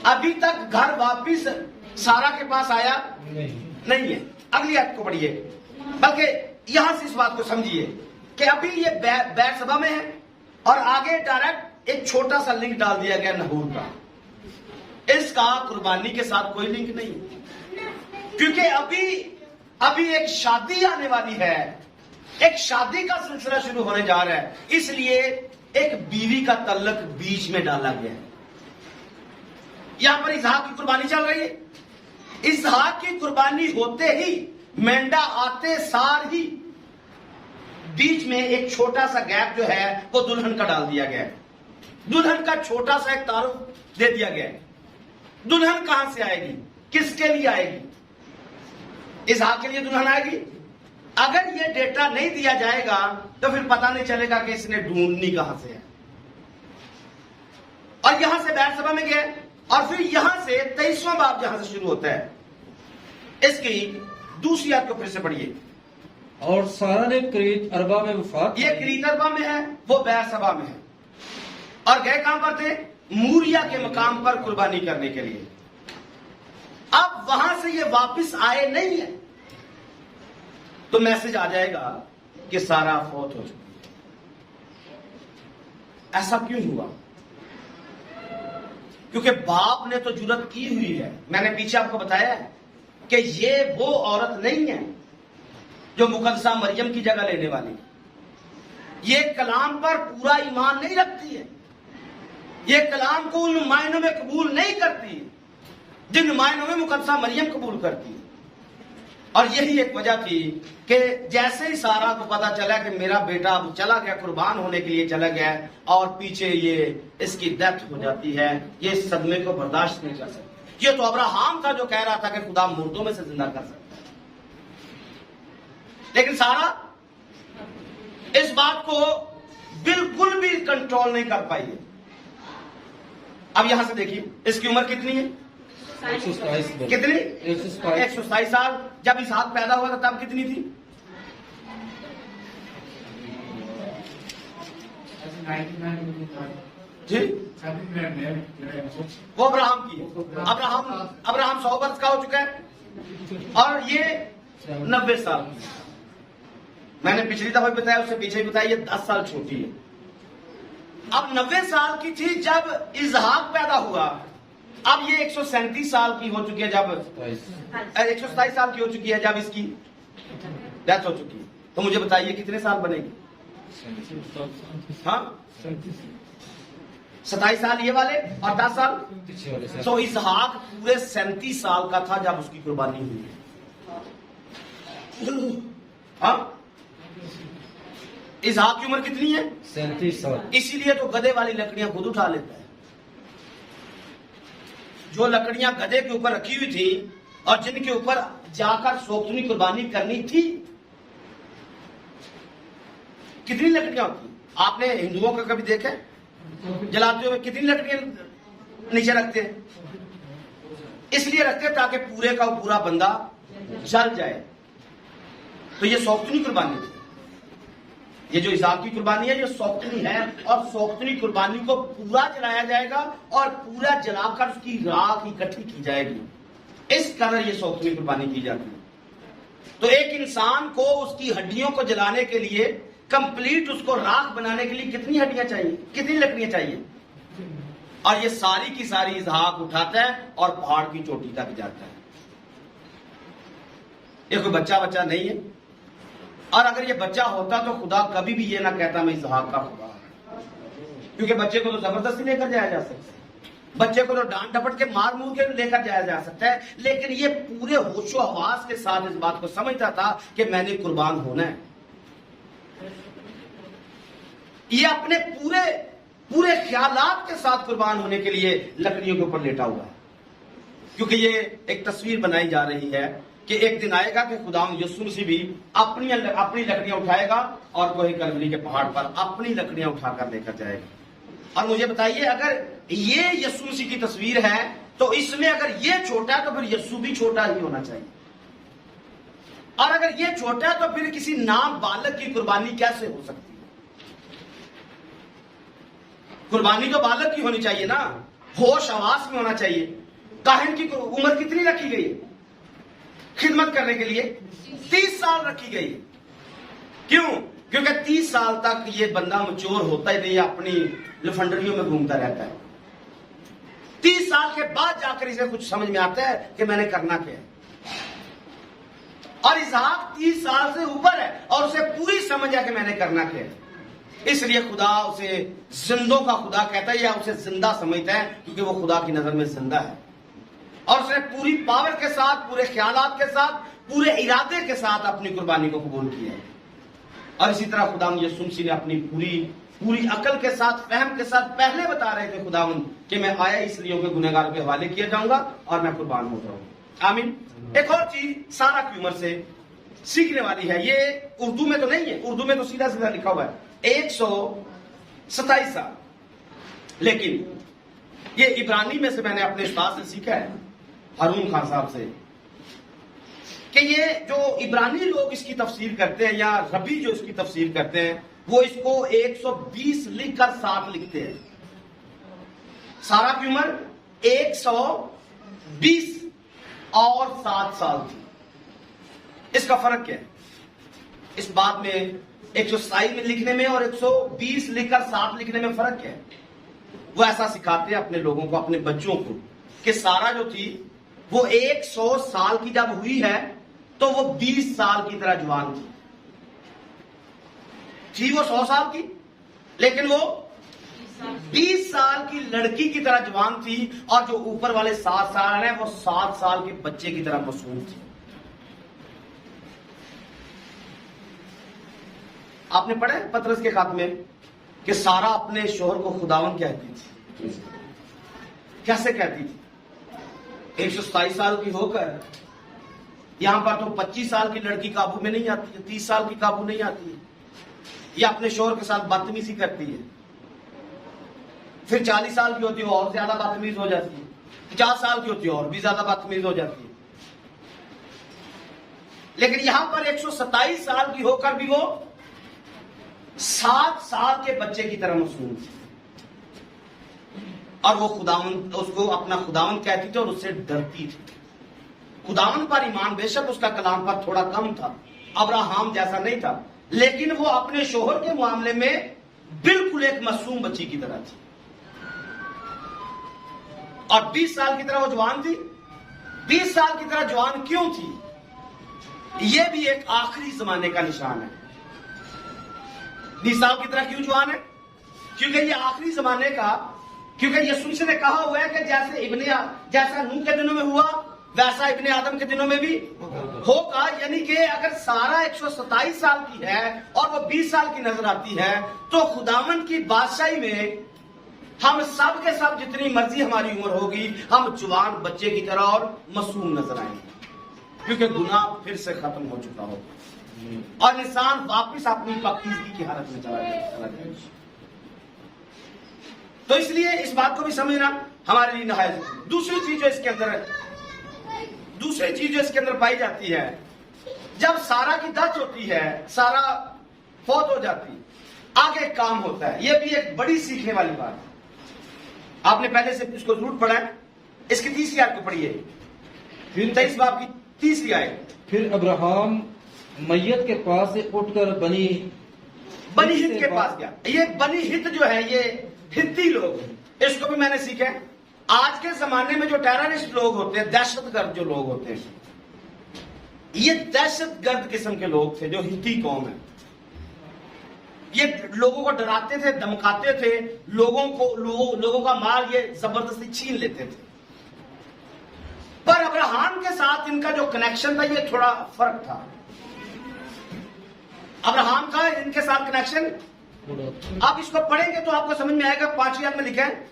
अभी तक घर वापिस सारा के पास आया नहीं है। अगली आयत को पढ़िए, बल्कि यहां से इस बात को समझिए कि अभी ये बैर सभा में है और आगे डायरेक्ट एक छोटा सा लिंक डाल दिया गया नहूर का। इसका कुर्बानी के साथ कोई लिंक नहीं, क्योंकि अभी एक शादी आने वाली है, एक शादी का सिलसिला शुरू होने जा रहा है, इसलिए एक बीवी का तल्लक बीच में डाला गया है। यहां पर इसहाक की कुर्बानी चल रही है। इसहाक की कुर्बानी होते ही मेंढा आते सार ही बीच में एक छोटा सा गैप जो है वो दुल्हन का डाल दिया गया है। दुल्हन का छोटा सा एक तारुफ दे दिया गया है। दुल्हन कहां से आएगी, किसके लिए आएगी? इसहाक के लिए दुल्हन आएगी। अगर ये डेटा नहीं दिया जाएगा तो फिर पता नहीं चलेगा कि इसने ढूंढनी कहां से है। और यहां से बैर सभा में गए और फिर यहां से 23वां बाब जहां से शुरू होता है, इसकी दूसरी आयत को फिर से पढ़िए। और सारा ने क्रीत अरबा में वफात, ये क्रीत अरबा में है, वो बैर सभा में है। और गए कहां पर थे? मूरिया के मकाम पर कुर्बानी करने के लिए। अब वहां से ये वापस आए नहीं है तो मैसेज आ जाएगा कि सारा फौत हो चुकी है। ऐसा क्यों हुआ? क्योंकि बाप ने तो जुर्रत की हुई है। मैंने पीछे आपको बताया है कि ये वो औरत नहीं है जो मुकद्दसा मरियम की जगह लेने वाली। ये कलाम पर पूरा ईमान नहीं रखती है। ये कलाम को उन मायनों में कबूल नहीं करती जिन मायनों में मुकद्दसा मरियम कबूल करती है। और यही एक वजह थी कि जैसे ही सारा को पता चला कि मेरा बेटा अब चला गया, कुर्बान होने के लिए चला गया, और पीछे ये इसकी डेथ हो जाती है, ये इस सदमे को बर्दाश्त नहीं कर सकती। ये तो अब्राहम था जो कह रहा था कि खुदा मुर्दों में से जिंदा कर सकता है, लेकिन सारा इस बात को बिल्कुल भी कंट्रोल नहीं कर पाई है। अब यहां से देखिए, इसकी उम्र कितनी है? 127 कितनी? 127 साल। जब इसहाक पैदा हुआ था तब कितनी थी? जी, वो अब्राहम की है। अब्राहम 100 वर्ष का हो चुका है और ये 90 साल। मैंने पिछली दफा भी बताया, उससे पीछे भी बताया, ये 10 साल छोटी है। अब 90 साल की थी जब इसहाक पैदा हुआ। अब ये 137 साल की हो चुकी है, जब 127 साल की हो चुकी है जब इसकी डेथ हो चुकी है। तो मुझे बताइए कितने साल बनेगी? हाँ, 27 साल ये वाले और 10 साल। तो इसहाक पूरे 37 साल का था जब उसकी कुर्बानी हुई है। हाँ, इसहाक की उम्र कितनी है? 37 साल। इसीलिए तो गधे वाली लकड़ियां खुद उठा लेता है। जो लकड़ियां गधे के ऊपर रखी हुई थी और जिनके ऊपर जाकर सोख्तनी कुर्बानी करनी थी, कितनी लकड़ियां होती? आपने हिंदुओं का कभी देखा जलाते हुए कितनी लकड़ियां नीचे रखते हैं? इसलिए रखते ताकि पूरे का पूरा बंदा जल जाए। तो ये सोख्तनी कुर्बानी थी। ये जो इसहाक की कुर्बानी है, ये सोख्तनी है, और सोख्तनी कुर्बानी को पूरा जलाया जाएगा और पूरा जलाकर उसकी राख इकट्ठी की जाएगी। इस कदर ये सोख्तनी कुर्बानी की जाती है। तो एक इंसान को उसकी हड्डियों को जलाने के लिए, कंप्लीट उसको राख बनाने के लिए कितनी हड्डियां चाहिए, कितनी लकड़ियां चाहिए? और ये सारी की सारी इसहाक उठाता है और पहाड़ की चोटी तक जाता है। ये कोई बच्चा नहीं है। और अगर ये बच्चा होता तो खुदा कभी भी ये ना कहता मैं इसहाक का खुदा हूं, क्योंकि बच्चे को तो जबरदस्ती लेकर जाया जा सकता है, बच्चे को तो डांट डपट के मार मूर के लेकर जाया जा सकता है, लेकिन ये पूरे होशो हवास के साथ इस बात को समझता था कि मैंने कुर्बान होना है। ये अपने पूरे पूरे ख्यालात के साथ कुर्बान होने के लिए लकड़ियों के ऊपर लेटा हुआ है, क्योंकि ये एक तस्वीर बनाई जा रही है कि एक दिन आएगा कि खुदावंद यीशु मसीह भी अपनी लकड़ियां उठाएगा और कोहे कलवरी के पहाड़ पर अपनी लकड़ियां उठाकर लेकर जाएगा। और मुझे बताइए, अगर ये यीशु मसीह की तस्वीर है तो इसमें अगर ये छोटा है तो फिर यीशु भी छोटा ही होना चाहिए, और अगर ये छोटा है तो फिर किसी नाम बालक की कुर्बानी कैसे हो सकती है? कुर्बानी तो बालक की होनी चाहिए ना, होश आवास में होना चाहिए। काहिन की उम्र कितनी रखी गई है खिदमत करने के लिए? 30 साल रखी गई है। क्यों? क्योंकि 30 साल तक ये बंदा मैच्योर होता ही नहीं, अपनी लफंडरियों में घूमता रहता है। 30 साल के बाद जाकर इसे कुछ समझ में आता है कि मैंने करना क्या है। और इसहाक 30 साल से ऊपर है और उसे पूरी समझ है कि मैंने करना क्या है। इसलिए खुदा उसे जिंदों का खुदा कहता है, या उसे जिंदा समझता है, क्योंकि वो खुदा की नजर में जिंदा है। और उसने पूरी पावर के साथ, पूरे ख्यालात के साथ, पूरे इरादे के साथ अपनी कुर्बानी को कबूल किया है। और इसी तरह खुदावंद यीशु मसीह ने अपनी पूरी अकल के साथ, फहम के साथ पहले बता रहे थे खुदावंद कि मैं आया इसलिए कि गुनहगारों के हवाले किया जाऊंगा और मैं कुर्बान हो जाऊंगा। आमीन। एक और चीज सारा की उम्र से सीखने वाली है, ये उर्दू में तो नहीं है, उर्दू में तो सीधा सीधा लिखा हुआ है 127 साल, लेकिन ये इब्रानी में से मैंने अपने उस्ताद से सीखा है, हारून खान साहब से, कि ये जो इब्रानी लोग इसकी तफसीर करते हैं या रबी जो इसकी तफसीर करते हैं, वो इसको 120 लिखकर 7 लिखते हैं। सारा की उम्र 120 और 7 साल थी। इसका फर्क क्या है? इस बात में 127 में लिखने में और 120 लिखकर 7 लिखने में फर्क क्या है? वो ऐसा सिखाते हैं अपने लोगों को, अपने बच्चों को, कि सारा जो थी वो 100 साल की जब हुई है तो वो 20 साल की तरह जवान थी वो 100 साल की, लेकिन वो 20 साल की लड़की की तरह जवान थी, और जो ऊपर वाले 7 साल है वो 7 साल के बच्चे की तरह मासूम थी। आपने पढ़ा है पतरस के खात में कि सारा अपने शोहर को खुदावन कहती थी। कैसे कहती थी? 127 साल की होकर यहां पर तो 25 साल की लड़की काबू में नहीं आती है, 30 साल की काबू नहीं आती है, ये अपने शोहर के साथ बदतमीजी करती है। फिर 40 साल की होती है और ज्यादा बदतमीज हो जाती है, 50 साल की होती है और भी ज्यादा बदतमीज हो जाती है। लेकिन यहां पर 127 साल की होकर भी वो 7 साल के बच्चे की तरह मासूम थी, और वो खुदावंद, उसको अपना खुदावंद कहती थी और उससे डरती थी। खुदावंद पर ईमान बेशक उसका कलाम पर थोड़ा कम था, अब्राहम जैसा नहीं था, लेकिन वो अपने शोहर के मामले में बिल्कुल एक मासूम बच्ची की तरह थी। और 20 साल की तरह वो जवान थी। 20 साल की तरह जवान क्यों थी? ये भी एक आखिरी जमाने का निशान है। 20 साल की तरह क्यों जवान है? क्योंकि ये आखिरी जमाने का, क्योंकि यीशु मसीह ने कहा हुआ है कि जैसा नूह के दिनों में हुआ वैसा इब्ने आदम के दिनों में भी होगा। यानी कि अगर सारा 127 साल की है और वो 20 साल की नजर आती है, तो खुदावंद की बादशाही में हम सब के सब जितनी मर्जी हमारी उम्र होगी, हम जवान बच्चे की तरह और मासूम नजर आएंगे, क्योंकि गुनाह फिर से खत्म हो चुका होगा और इंसान वापस अपनी पाकीज़गी की हालत में चला जाएगा। तो इसलिए इस बात को भी समझना हमारे लिए नहायत। दूसरी चीज जो इसके अंदर पाई जाती है, जब सारा की डेथ होती है, सारा फौत हो जाती है, आगे काम होता है। यह भी एक बड़ी सीखने वाली बात है। आपने पहले से इसको जरूर पढ़ा है। इसकी 30वीं आयत को पढ़िए, 23 बाब की 30वीं आयत। फिर अब्राहम मैयत के पास से उठकर बनी हित के पास गया। ये बनी हित जो है, ये हित्ती लोग, इसको भी मैंने सीखा है। आज के जमाने में जो टेररिस्ट लोग होते हैं, दहशतगर्द जो लोग होते हैं, ये दहशतगर्द किस्म के लोग थे जो हित्ती कौम है। ये लोगों को डराते थे, धमकाते थे, लोगों का माल ये जबरदस्ती छीन लेते थे। पर अब्राहम के साथ इनका जो कनेक्शन था, ये थोड़ा फर्क था। अब्राहम का इनके साथ कनेक्शन आप इसको पढ़ेंगे तो आपको समझ में आएगा। 5वीं आयत में लिखा है,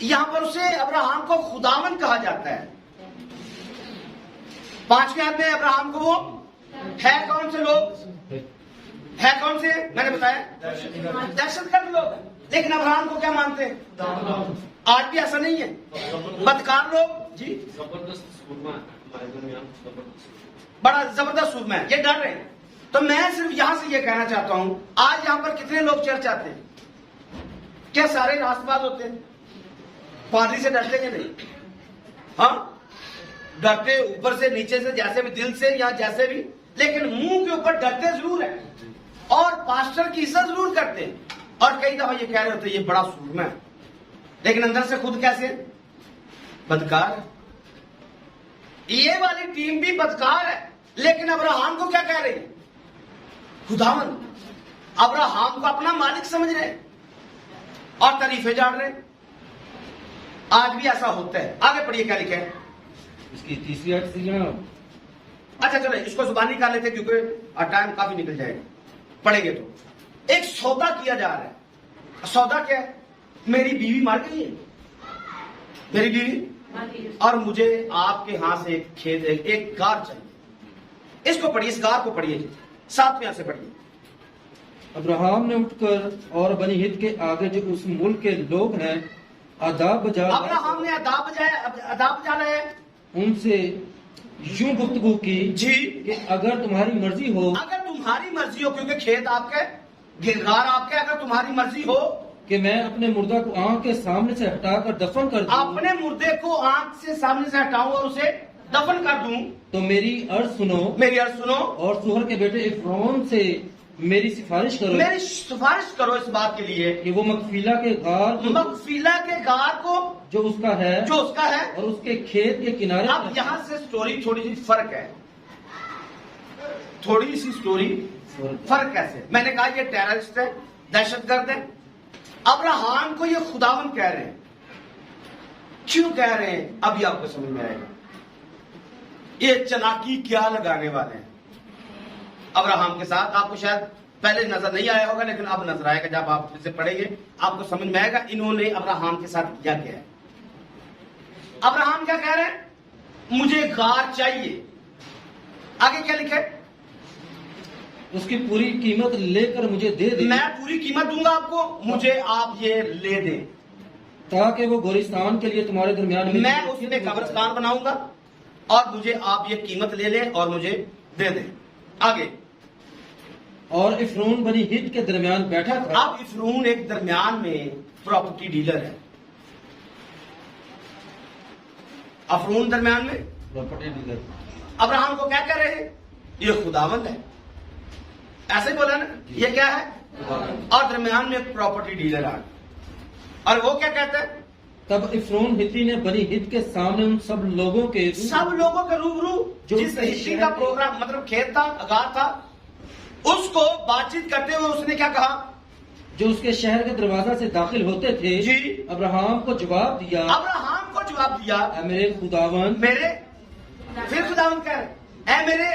यहां पर उसे अब्राहम को खुदावन कहा जाता है। 5वीं आयत में अब्राहम को वो है कौन से लोग, है कौन से, मैंने बताया दहशतगर्द लोग। लेकिन अब्राहम को क्या मानते हैं? आज भी ऐसा नहीं है। बदकार लोग जी, बड़ा जबरदस्त सूरमा है, ये डर रहे हैं। तो मैं सिर्फ यहां से ये कहना चाहता हूं, आज यहां पर कितने लोग चर्च आते हैं? क्या सारे रास्तबाज होते हैं? पादरी से डरते हैं नहीं? हाँ, डरते ऊपर से नीचे से, जैसे भी दिल से या जैसे भी, लेकिन मुंह के ऊपर डरते जरूर है और पास्टर की इज्जत जरूर करते हैं। और कई दफा ये कह रहे होते हैं ये बड़ा सूरमा है, लेकिन अंदर से खुद कैसे बदकार है। ये वाली टीम भी बदकार है, लेकिन अब्राहम को क्या कह रही है? खुदावन। अब्राहम को अपना मालिक समझ रहे और तारीफें जान रहे। आज भी ऐसा होता है। आगे पढ़िए क्या लिखा है इसकी 3री आयत से जनाब। अच्छा चलो इसको जुबानी कर लेते क्योंकि टाइम काफी निकल जाएगा। पढ़ेंगे तो एक सौदा किया जा रहा है। सौदा क्या है? मेरी बीवी मर गई है, मेरी बीवी, और मुझे आपके हाथ से एक खेत, एक गार चाहिए। इसको पढ़िए, इस गार को पढ़िए, 7वें से पढ़िए। अब्राहम ने उठकर और बनी हित के आगे जो उस मुल्क के लोग हैं आदाब बजा, अब्राहम ने आदाब बजाना है, उनसे यूं गुफ्तगू की जी कि अगर तुम्हारी मर्जी हो, अगर तुम्हारी मर्जी हो, क्योंकि खेत आपके, गिरगार आपके, अगर तुम्हारी मर्जी हो कि मैं अपने मुर्दा को आंख के सामने से हटाकर दफन कर दूं, अपने मुर्दे को आंख से सामने से हटाऊं और उसे दफन कर दूं, तो मेरी अर्ज सुनो, मेरी अर्ज सुनो और सुहर के बेटे इफ्रान से मेरी सिफारिश करो, मेरी सिफारिश करो इस बात के लिए कि वो मकफीला के गार को, मकफीला के गार को जो उसका है, जो उसका है, और उसके खेत के किनारे। अब यहाँ से स्टोरी थोड़ी सी फर्क है, थोड़ी सी स्टोरी फर्क कैसे? मैंने कहा ये टेररिस्ट है, दहशतगर्द है। अब्राहम को ये खुदावन कह रहे हैं। क्यों कह रहे हैं अभी आपको समझ में आएगा। ये चालाकी क्या लगाने वाले हैं अब्राहम के साथ। आपको शायद पहले नजर नहीं आया होगा, लेकिन अब नजर आएगा। जब आप इसे पढ़ेंगे आपको समझ में आएगा इन्होंने अब्राहम के साथ किया क्या है। अब्राहम क्या कह रहे हैं? मुझे गार चाहिए। आगे क्या लिखा है? उसकी पूरी कीमत लेकर मुझे दे दे, मैं पूरी कीमत दूंगा आपको, मुझे आप ये ले दें, ताकि वो गोरिस्तान के लिए तुम्हारे दरमियान में, मैं उसमें कब्रिस्तान बनाऊंगा और मुझे आप ये कीमत ले लें और मुझे दे दें। आगे, और इफ्रून बनी हित के दरमियान बैठा था। अब इफ्रून एक दरमियान में प्रॉपर्टी डीलर है। अफरून दरमियान में प्रॉपर्टी डीलर। अब्राहम को क्या कह रहे हैं? ये खुदावंद है, ऐसे ही बोला ना, ये क्या है? और दरमियान में एक प्रॉपर्टी डीलर आ, और वो क्या कहता है? तब इफ्रून हित्ती ने बनी हित के सामने उन सब लोगों के रूबरू जिस हिस्ट्री का प्रोग्राम, मतलब खेत था, अगार था, उसको बातचीत करते हुए उसने क्या कहा? जो उसके शहर के दरवाजा से दाखिल होते थे जी, अब्राहम को जवाब दिया, अब्राहम को जवाब दिया, ऐ मेरे खुदावन, मेरे, फिर खुदावन कह रहे, ऐ मेरे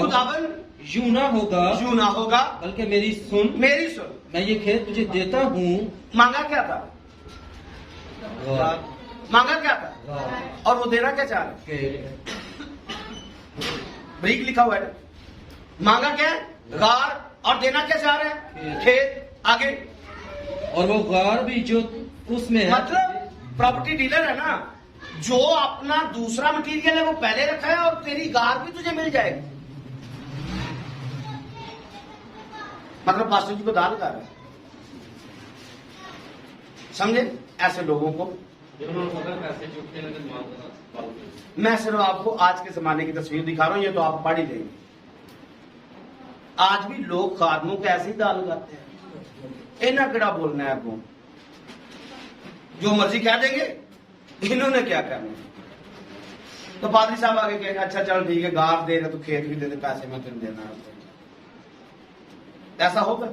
खुदावन, यूं ना होगा, यूं ना होगा, बल्कि मेरी सुन, मेरी सुन। मैं ये खेत तुझे देता हूँ। मांगा क्या था? मांगा क्या था? और वो देना क्या चाह रहे? ब्रीक लिखा हुआ है। मांगा क्या? गार, और देना क्या चाह रहे हैं? खेत। आगे, और वो गार भी जो उसमें है, मतलब प्रॉपर्टी डीलर है ना, जो अपना दूसरा मटेरियल है वो पहले रखा है और तेरी गार भी तुझे मिल जाएगी। मतलब पास्टर जी को दान लगा रहा है, समझे? ऐसे लोगों को मैं सिर्फ आपको आज के जमाने की तस्वीर दिखा रहा हूं, ये तो आप पढ़ ही लेंगे। आज भी लोग खादमों को ऐसे ही दान लगाते हैं। इन्हें केड़ा बोलना है आपको, जो मर्जी कह देंगे, इन्होंने क्या करना। तो पादरी साहब आगे कहेंगे अच्छा चल ठीक है, गार दे रहे तो खेत भी दे दे, पैसे मैं तुम देना है। ऐसा होगा?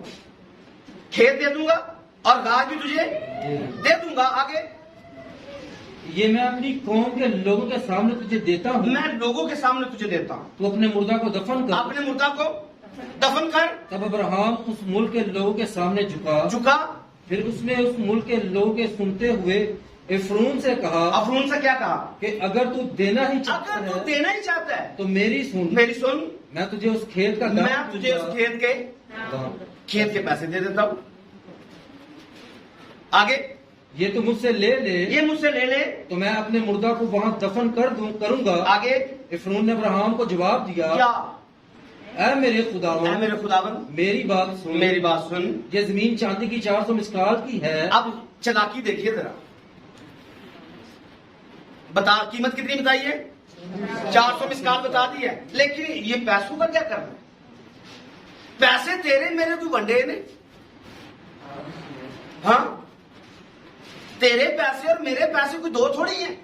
खेत दे दूंगा और गार भी तुझे दे दूंगा। आगे, ये मैं अपनी कौम के लोगों के सामने तुझे देता हूँ, मैं लोगों के सामने तुझे देता हूँ, तू अपने मुर्दा को दफन कर, अपने मुर्दा को दफन कर। तब अब्राहम उस मुल्क के लोगों के सामने झुका। फिर उसने उस मुल्क के लोगों के सुनते हुए एफ्रोन से कहा, अफरून से क्या कहा कि अगर तू देना ही चाहता अगर तू है देना ही चाहता है तो मेरी सुन, मैं तुझे उस खेत का दाम मैं तुझे उस खेत के पैसे दे देता हूं। आगे, ये तू मुझसे ले ले, ये मुझसे ले ले तो मैं अपने मुर्दा को वहां दफन करूंगा। आगे, एफ्रोन ने अब्राहम को जवाब दिया, क्या? ऐ मेरे खुदावन, मेरी बात सुन, ये जमीन चांदी की 400 मिस्काल की है। अब चालाकी देखिए जरा, बता कीमत कितनी बताई है? 400 मिस्काल बता दी है। लेकिन ये पैसों का क्या करना है? पैसे तेरे मेरे कोई वंडे ने? हाँ, तेरे पैसे और मेरे पैसे कोई दो थोड़ी हैं।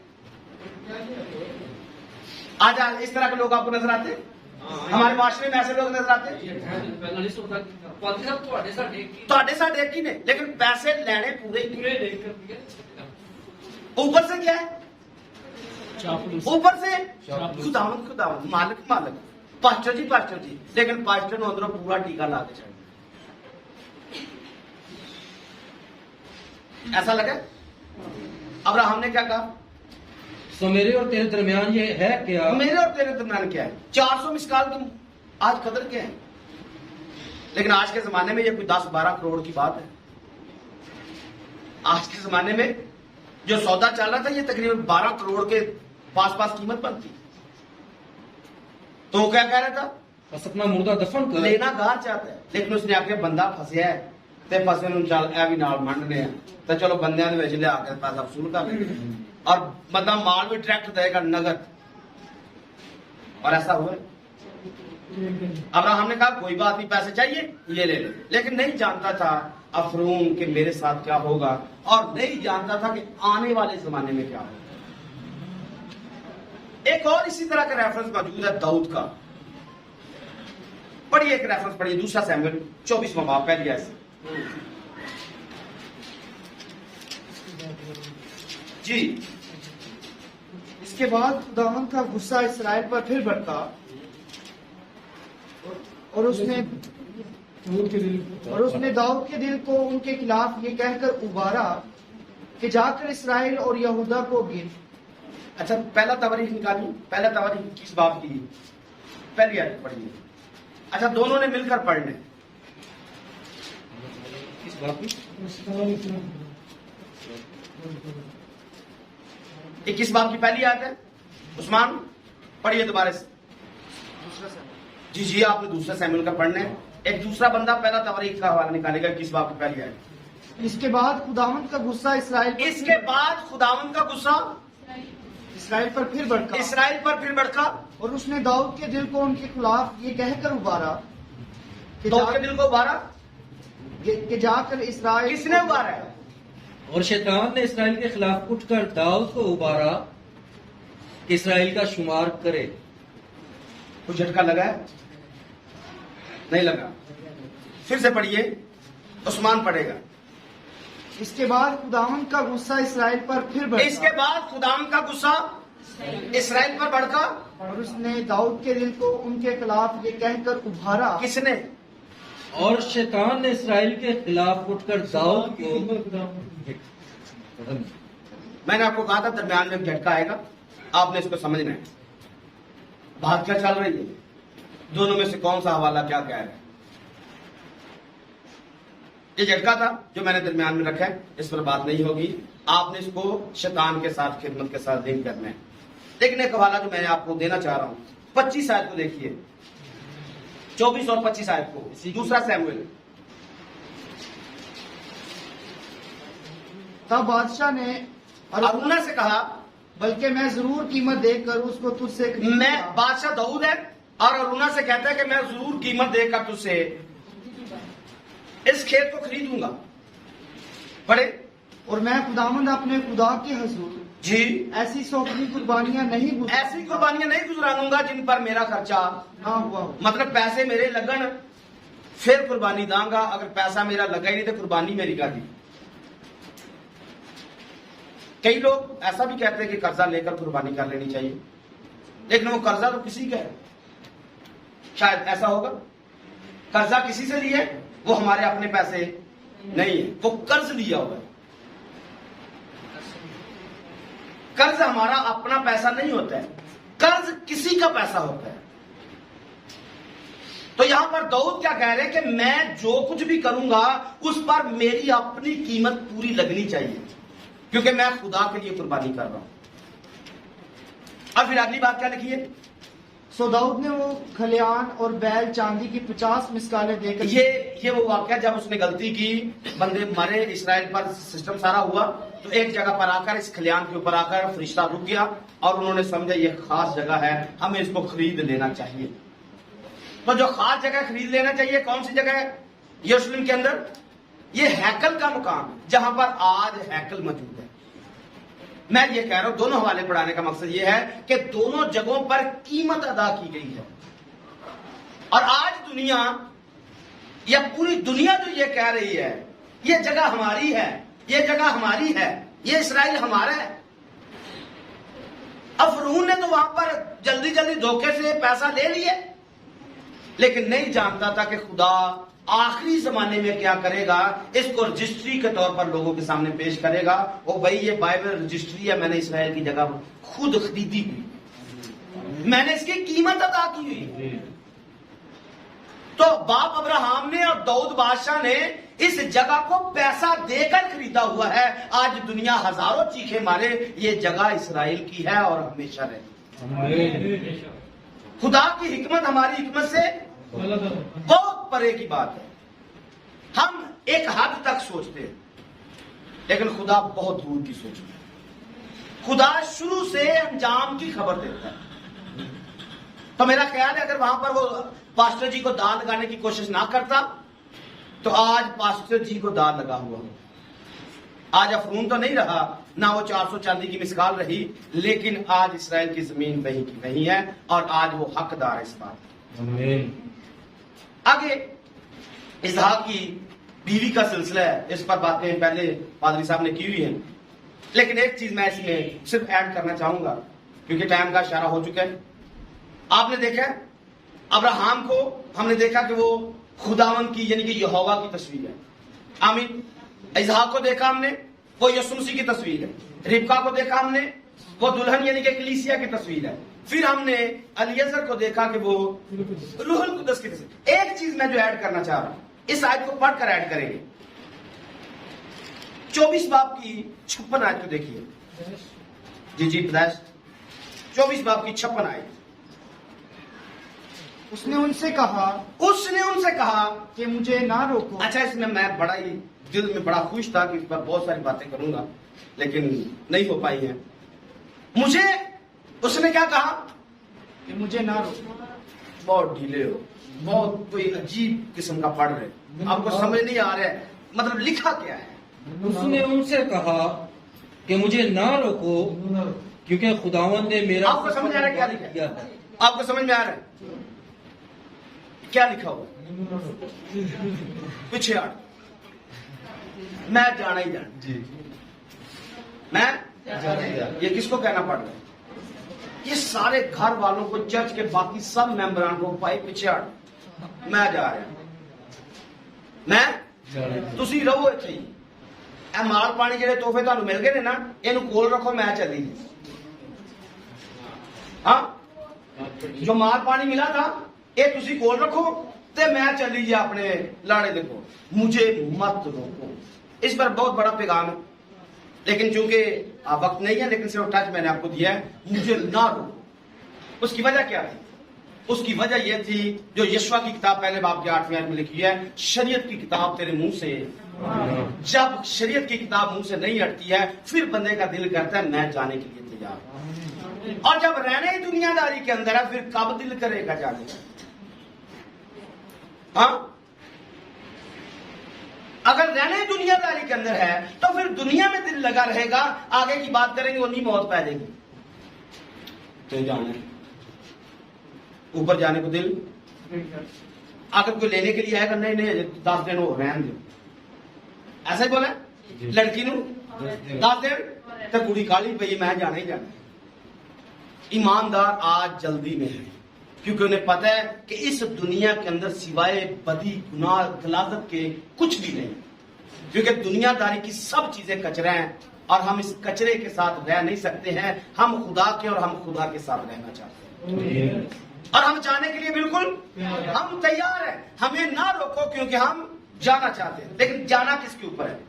आज इस तरह के लोग आपको नजर आते हैं? हमारे माशरे में ऐसे लोग नजर आते हैं? ਤੁਹਾਡੇ ਸਾਡੇ एक ही ने, लेकिन पैसे लेने पूरे नहीं। ऊपर से क्या है? ऊपर से खुदावन मालिक पास्टर जी, लेकिन पास्टर ने अंदरों पूरा टीका ला के चाहिए। ऐसा लगा? अब्राहम ने क्या कहा? सो मेरे और तेरे दरमियान ये है क्या? मेरे और तेरे दरमियान क्या है? 400 मिस्काल की आज कदर क्या है? लेकिन आज के जमाने में ये कोई 10-12 करोड़ की बात है। आज के जमाने में जो सौदा चल रहा था, ये तकरीबन 12 करोड़ के पास कीमत बनती। तो वो क्या कह रहा था? बस अपना मुर्दा दफन कर। लेना गार चाहता है, लेकिन उसने आके बंदा फसिया है ते फसे ਨੂੰ ਚੱਲ ਇਹ ਵੀ ਨਾਲ ਮੰਨਣੇ ਆ ਤਾਂ ਚਲੋ ਬੰਦਿਆਂ ਦੇ ਵਿੱਚ ਲਿਆ ਕੇ ਪੈਸਾ ਵਸੂਲ ਕਰ ਲੈਂਦੇ और मतलब माल भी डायरेक्ट देगा नगद। और ऐसा हुआ। अब्राहम ने कहा कोई बात नहीं, पैसे चाहिए ये ले ले, लेकिन नहीं जानता था अफरून के मेरे साथ क्या होगा, और नहीं जानता था कि आने वाले जमाने में क्या होगा। एक और इसी तरह का रेफरेंस मौजूद है दाऊद का। पढ़िए, एक रेफरेंस पढ़िए, 2 सैमुएल 24वां बाब पहली आयत जी। इसके बाद खुदावंद का गुस्सा इस्राएल पर फिर भड़का और उसने दाऊद के दिल को उनके खिलाफ ये कहकर उबारा कि जाकर इस्राएल और यहूदा को गिन। अच्छा, पहला तवारीख निकालिए। पहला तवारीख किस बाब की? पहली आयत पढ़िए। अच्छा, दोनों ने मिलकर पढ़ने। किस बाब की? 21 बाब की पहली आयत है। उस्मान पढ़िए दोबारा से। जी, आपने 2 सैमुएल का पढ़ना है। एक दूसरा बंदा पहला तवारीख का हवाला निकालेगा। किस बाब की पहली आयत? इसके बाद खुदावंद का गुस्सा इस्राएल पर फिर भड़का और उसने दाऊद के दिल को उनके खिलाफ ये कहकर उबारा कि जाकर इस्राएल। किसने उबारा है? और शैतान ने इस्राएल के खिलाफ उठकर दाऊद को उबारा कि इस्राएल का शुमार करे। कुछ झटका लगा है? नहीं लगा। फिर से पढ़िए, उस्मान पढ़ेगा। इसके बाद खुदावंद का गुस्सा इस्राएल पर फिर भड़का और उसने दाऊद के दिल को उनके खिलाफ ये कहकर उभारा। किसने? और शैतान ने इस्राएल के खिलाफ उठकर दाऊद को। मैंने आपको कहा था दरमियान में झटका आएगा, आपने इसको समझना है। बात क्या चल रही है? दोनों में से कौन सा हवाला क्या कह रहा है? ये झटका था जो मैंने दरमियान में रखा है, इस पर बात नहीं होगी। आपने इसको शैतान के साथ, खिदमत के साथ लिंक करना है। लेकिन एक हवाला जो मैंने आपको देना चाह रहा हूं, 25 आयत को देखिए, 24 और 25 आयत को, 2 सैमुएल। तब बादशाह ने अरुणा से कहा, बल्कि मैं जरूर कीमत देकर उसको तुझसे खरीदूंगा। मैं बादशाह दाऊद है और अरुणा से कहता है कि मैं जरूर कीमत देकर तुझसे इस खेत को खरीदूंगा। पढ़े। और मैं खुदावंद अपने खुदा के हुजूर जी ऐसी सौंपनी कुर्बानियां नहीं गुजरानूंगा जिन पर मेरा खर्चा ना हुआ हो। मतलब पैसे मेरे लगन फिर कुर्बानी दांगा। अगर पैसा मेरा लगा ही नहीं तो कुर्बानी मेरी का दी। कई लोग ऐसा भी कहते हैं कि कर्जा लेकर कुर्बानी कर लेनी चाहिए, लेकिन वो कर्जा तो किसी का है। शायद ऐसा होगा। कर्जा किसी से लिए, वो हमारे अपने पैसे नहीं है, वो कर्ज लिया हुआ है। कर्ज हमारा अपना पैसा नहीं होता है, कर्ज किसी का पैसा होता है। तो यहां पर दाऊद क्या कह रहे हैं कि मैं जो कुछ भी करूंगा उस पर मेरी अपनी कीमत पूरी लगनी चाहिए, क्योंकि मैं खुदा के लिए कुर्बानी कर रहा हूं। अब फिर अगली बात क्या लिखी है? सो दाऊद ने वो खलियान और बैल चांदी की 50 मिसकालें देकर, ये वो वाक्य जब उसने गलती की, बंदे मरे, इसराइल पर सिस्टम सारा हुआ, तो एक जगह पर आकर इस खलियान के ऊपर आकर फरिश्ता रुक गया और उन्होंने समझा ये खास जगह है, हमें इसको खरीद लेना चाहिए। तो जो खास जगह खरीद लेना चाहिए, कौन सी जगह है? यरूशलेम के अंदर ये हैकल का मकान, जहां पर आज हैकल मौजूद है। मैं ये कह रहा हूं, दोनों हवाले पढ़ाने का मकसद ये है कि दोनों जगहों पर कीमत अदा की गई है। और आज दुनिया या पूरी दुनिया जो ये कह रही है ये जगह हमारी है, ये जगह हमारी है, ये इसराइल हमारा है। अब फरऊन ने तो वहां पर जल्दी जल्दी धोखे से पैसा ले लिए, लेकिन नहीं जानता था कि खुदा आखिरी जमाने में क्या करेगा, इसको रजिस्ट्री के तौर पर लोगों के सामने पेश करेगा। ओ भाई, ये बाइबल रजिस्ट्री है, मैंने इसराइल की जगह खुद खरीदी हुई, मैंने इसकी कीमत अदा की हुई। तो बाप अब्राहम ने और दाऊद बादशाह ने इस जगह को पैसा देकर खरीदा हुआ है। आज दुनिया हजारों चीखे मारे, ये जगह इसराइल की है और हमेशा रहेगी। खुदा की हिकमत हमारी हिकमत से बहुत परे की बात है। हम एक हद तक सोचते हैं, लेकिन खुदा बहुत दूर की सोचता है। खुदा शुरू से अंजाम की खबर देता है। तो मेरा ख्याल है अगर वहां पर वो पास्टर जी को दाल लगाने की कोशिश ना करता तो आज पास्टर जी को दाल लगा हुआ हो। आज अफरून तो नहीं रहा, ना वो 400 चांदी की मिसकाल रही, लेकिन आज इसराइल की जमीन वही की वही है और आज वो हकदार है इस बात। आगे इसहाक की बीवी का सिलसिला है, इस पर बातें पहले पादरी साहब ने की हुई है, लेकिन एक चीज मैं इसमें सिर्फ ऐड करना चाहूंगा क्योंकि टाइम का इशारा हो चुका है। आपने देखा अब्राहम को, हमने देखा कि वो खुदावन की यानी कि यहोवा की तस्वीर है। आमीन। इसहाक को देखा हमने, वो यीशु मसीह की तस्वीर है। रिबका को देखा हमने, वो दुल्हन यानी कि कलीसिया की तस्वीर है। फिर हमने अलियजर को देखा कि वो रूहुल कुदस की तस्वीर। एक चीज मैं जो ऐड करना चाह रहा हूं, इस आयत को पढ़कर ऐड करेंगे। 24 बाब की 56 आयत को देखिए। जी पैदाइश 24 बाब की 56 आयत। उसने उनसे कहा कि मुझे ना रोको। अच्छा, इसमें मैं बड़ा ही दिल में बड़ा खुश था कि इस पर बहुत सारी बातें करूंगा, लेकिन नहीं हो पाई है। मुझे उसने क्या कहा कि मुझे ना रोको। बहुत ढीले हो, बहुत कोई अजीब किस्म का पढ़ रहे, आपको समझ नहीं आ रहा है मतलब लिखा क्या है। उसने उनसे कहा कि मुझे ना रोको, क्योंकि खुदावन ने मेरा आपको समझ आ रहा है क्या लिखा किया है? आपको समझ में आ रहा है क्या लिखा हुआ? पीछे हट, मैं जाना ही जाना, मैं ये किसको कहना पड़ रहा है? ये सारे घर वालों को, चर्च के बाकी सब मेंबरान को, भाई पीछे हट, मैं जा रहा, मैं तुसी रहो इत्थे ही। ए माल पानी जेडे तोहफे तुहानू मिल गए ने ना, इनू कोल रखो, मैं चली जी। हाँ, जो माल पानी मिला था ये तुसी कोल रखो ते मैं चली जी अपने लाड़े देखो, मुझे मत रोको। इस पर बहुत बड़ा पैगाम है, लेकिन चूंकि वक्त नहीं है, लेकिन सिर्फ टच मैंने आपको दिया है, मुझे ना रोको। उसकी वजह क्या थी? उसकी वजह यह थी जो यशवा की किताब पहले बाब के 8वें आयत में लिखी है, शरीयत की किताब तेरे मुंह से, जब शरीयत की किताब मुंह से नहीं हटती है फिर बंदे का दिल करता है मैं जाने के लिए तैयार हूं। और जब रहने ही दुनियादारी के अंदर है फिर कब दिल करेगा जाने का? हाँ, अगर रहने दुनियादारी के अंदर है तो फिर दुनिया में दिल लगा रहेगा, आगे की बात करेंगे वो नहीं मौत पै देगी। तो जाने ऊपर जाने को दिल, अगर कोई लेने के लिए आएगा, नहीं 10 दिन हो रहने दो, ऐसा ही बोला लड़की नू 10 दिन तो कुड़ी काली पई, मैं जाना ही जाना। ईमानदार आज जल्दी में है, क्योंकि उन्हें पता है कि इस दुनिया के अंदर सिवाय बदी गुनाह गलाजत के कुछ भी नहीं, क्योंकि दुनियादारी की सब चीजें कचरा हैं और हम इस कचरे के साथ रह नहीं सकते हैं। हम खुदा के और हम खुदा के साथ रहना चाहते हैं और हम जाने के लिए बिल्कुल हम तैयार हैं। हमें ना रोको क्योंकि हम जाना चाहते हैं, लेकिन जाना किसके ऊपर है?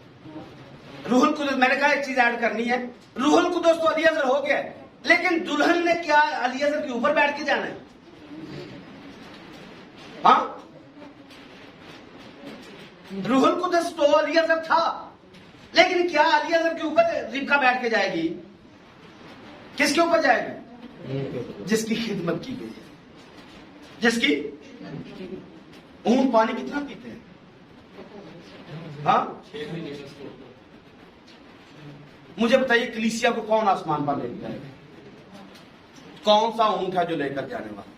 रूहुल कुदस। मैंने कहा एक चीज ऐड करनी है, रूहुल कुदस तो अलीअज़र हो गया, लेकिन दुल्हन ने क्या अलीअज़र के ऊपर बैठ के जाना है? हाँ, रूहुल कुदस तो अलीअज़र था, लेकिन क्या अलीअज़र के ऊपर रिबका बैठ के जाएगी? किसके ऊपर जाएगी? जिसकी खिदमत की गई है, जिसकी ऊंट पानी कितना पीते हैं? हाँ, मुझे बताइए कलीसिया को कौन आसमान पर लेकर जाएगा? कौन सा ऊंट है जो लेकर जाने वाला?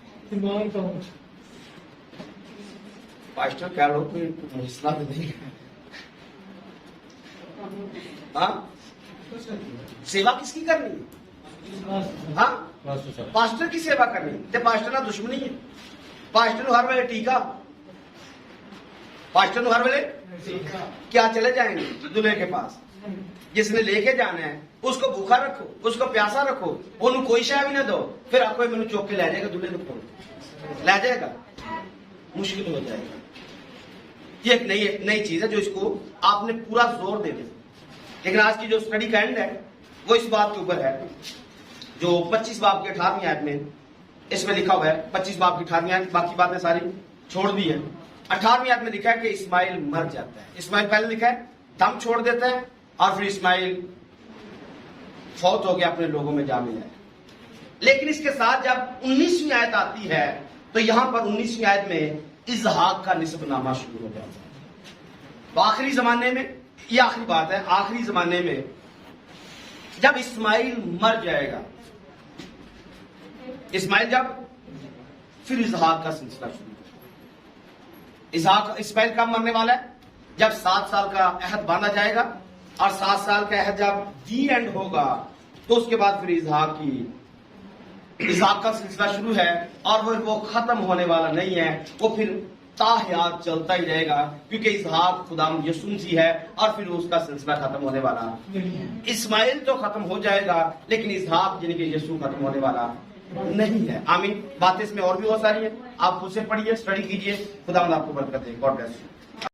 पास्टर क्या लोग कोई हिस्सा तो नहीं है? हाँ, सेवा किसकी करनी है? हाँ, पास्टर की सेवा करनी है। ते पास्टर ना दुश्मनी है, पास्टर हर वेले टीका, पास्टर हर वेले क्या चले जाएंगे दूल्हे के पास? जिसने लेके जाना है उसको भूखा रखो, उसको प्यासा रखो, उन्हें कोई शाय भी ना दो, फिर आपको मैंने चौक के ले जाएगा, दूल्हे को ले जाएगा, मुश्किल हो जाएगा। ये एक नई चीज है जो इसको आपने पूरा जोर दे दिया। लेकिन आज की जो स्टडी का एंड है वो इस बात के ऊपर है, जो 25 बाब के 18वीं आयत में इसमें लिखा हुआ है। 25 बाब की 18वीं आयत, बाकी बातें सारी छोड़ दी है। 18वीं आयत में लिखा है कि इस्माइल मर जाता है। इस्माइल पहले लिखा है दम छोड़ देता है और फिर इस्माइल फौत हो गया, अपने लोगों में जा मिला है। लेकिन इसके साथ जब 19वीं आयत आती है तो यहां पर 19वीं आयत में इजहाक का निस्बनामा शुरू हो जाता है। तो आखिरी जमाने में, ये आखिरी बात है, आखिरी जमाने में जब इस्माइल मर जाएगा, इस्माइल जब, फिर इजहाक का सिलसिला शुरू होगा। इस्माइल कब मरने वाला है? जब 7 साल का अहद बांधा जाएगा और 7 साल का अहद जब दी एंड होगा तो उसके बाद फिर इजहाक का सिलसिला शुरू है और फिर वो खत्म होने वाला नहीं है, वो फिर ताहयात चलता ही रहेगा, क्योंकि इजहाक खुदाम यीशु मसीह है और फिर उसका सिलसिला खत्म होने वाला। इस्माइल तो खत्म हो जाएगा लेकिन इजहाक यानी कि यीशु खत्म होने वाला नहीं है। आमीन। बातें इसमें और भी बहुत सारी है, आप खुद से पढ़िए, स्टडी कीजिए। खुदा आपको बरकत दे। God bless you.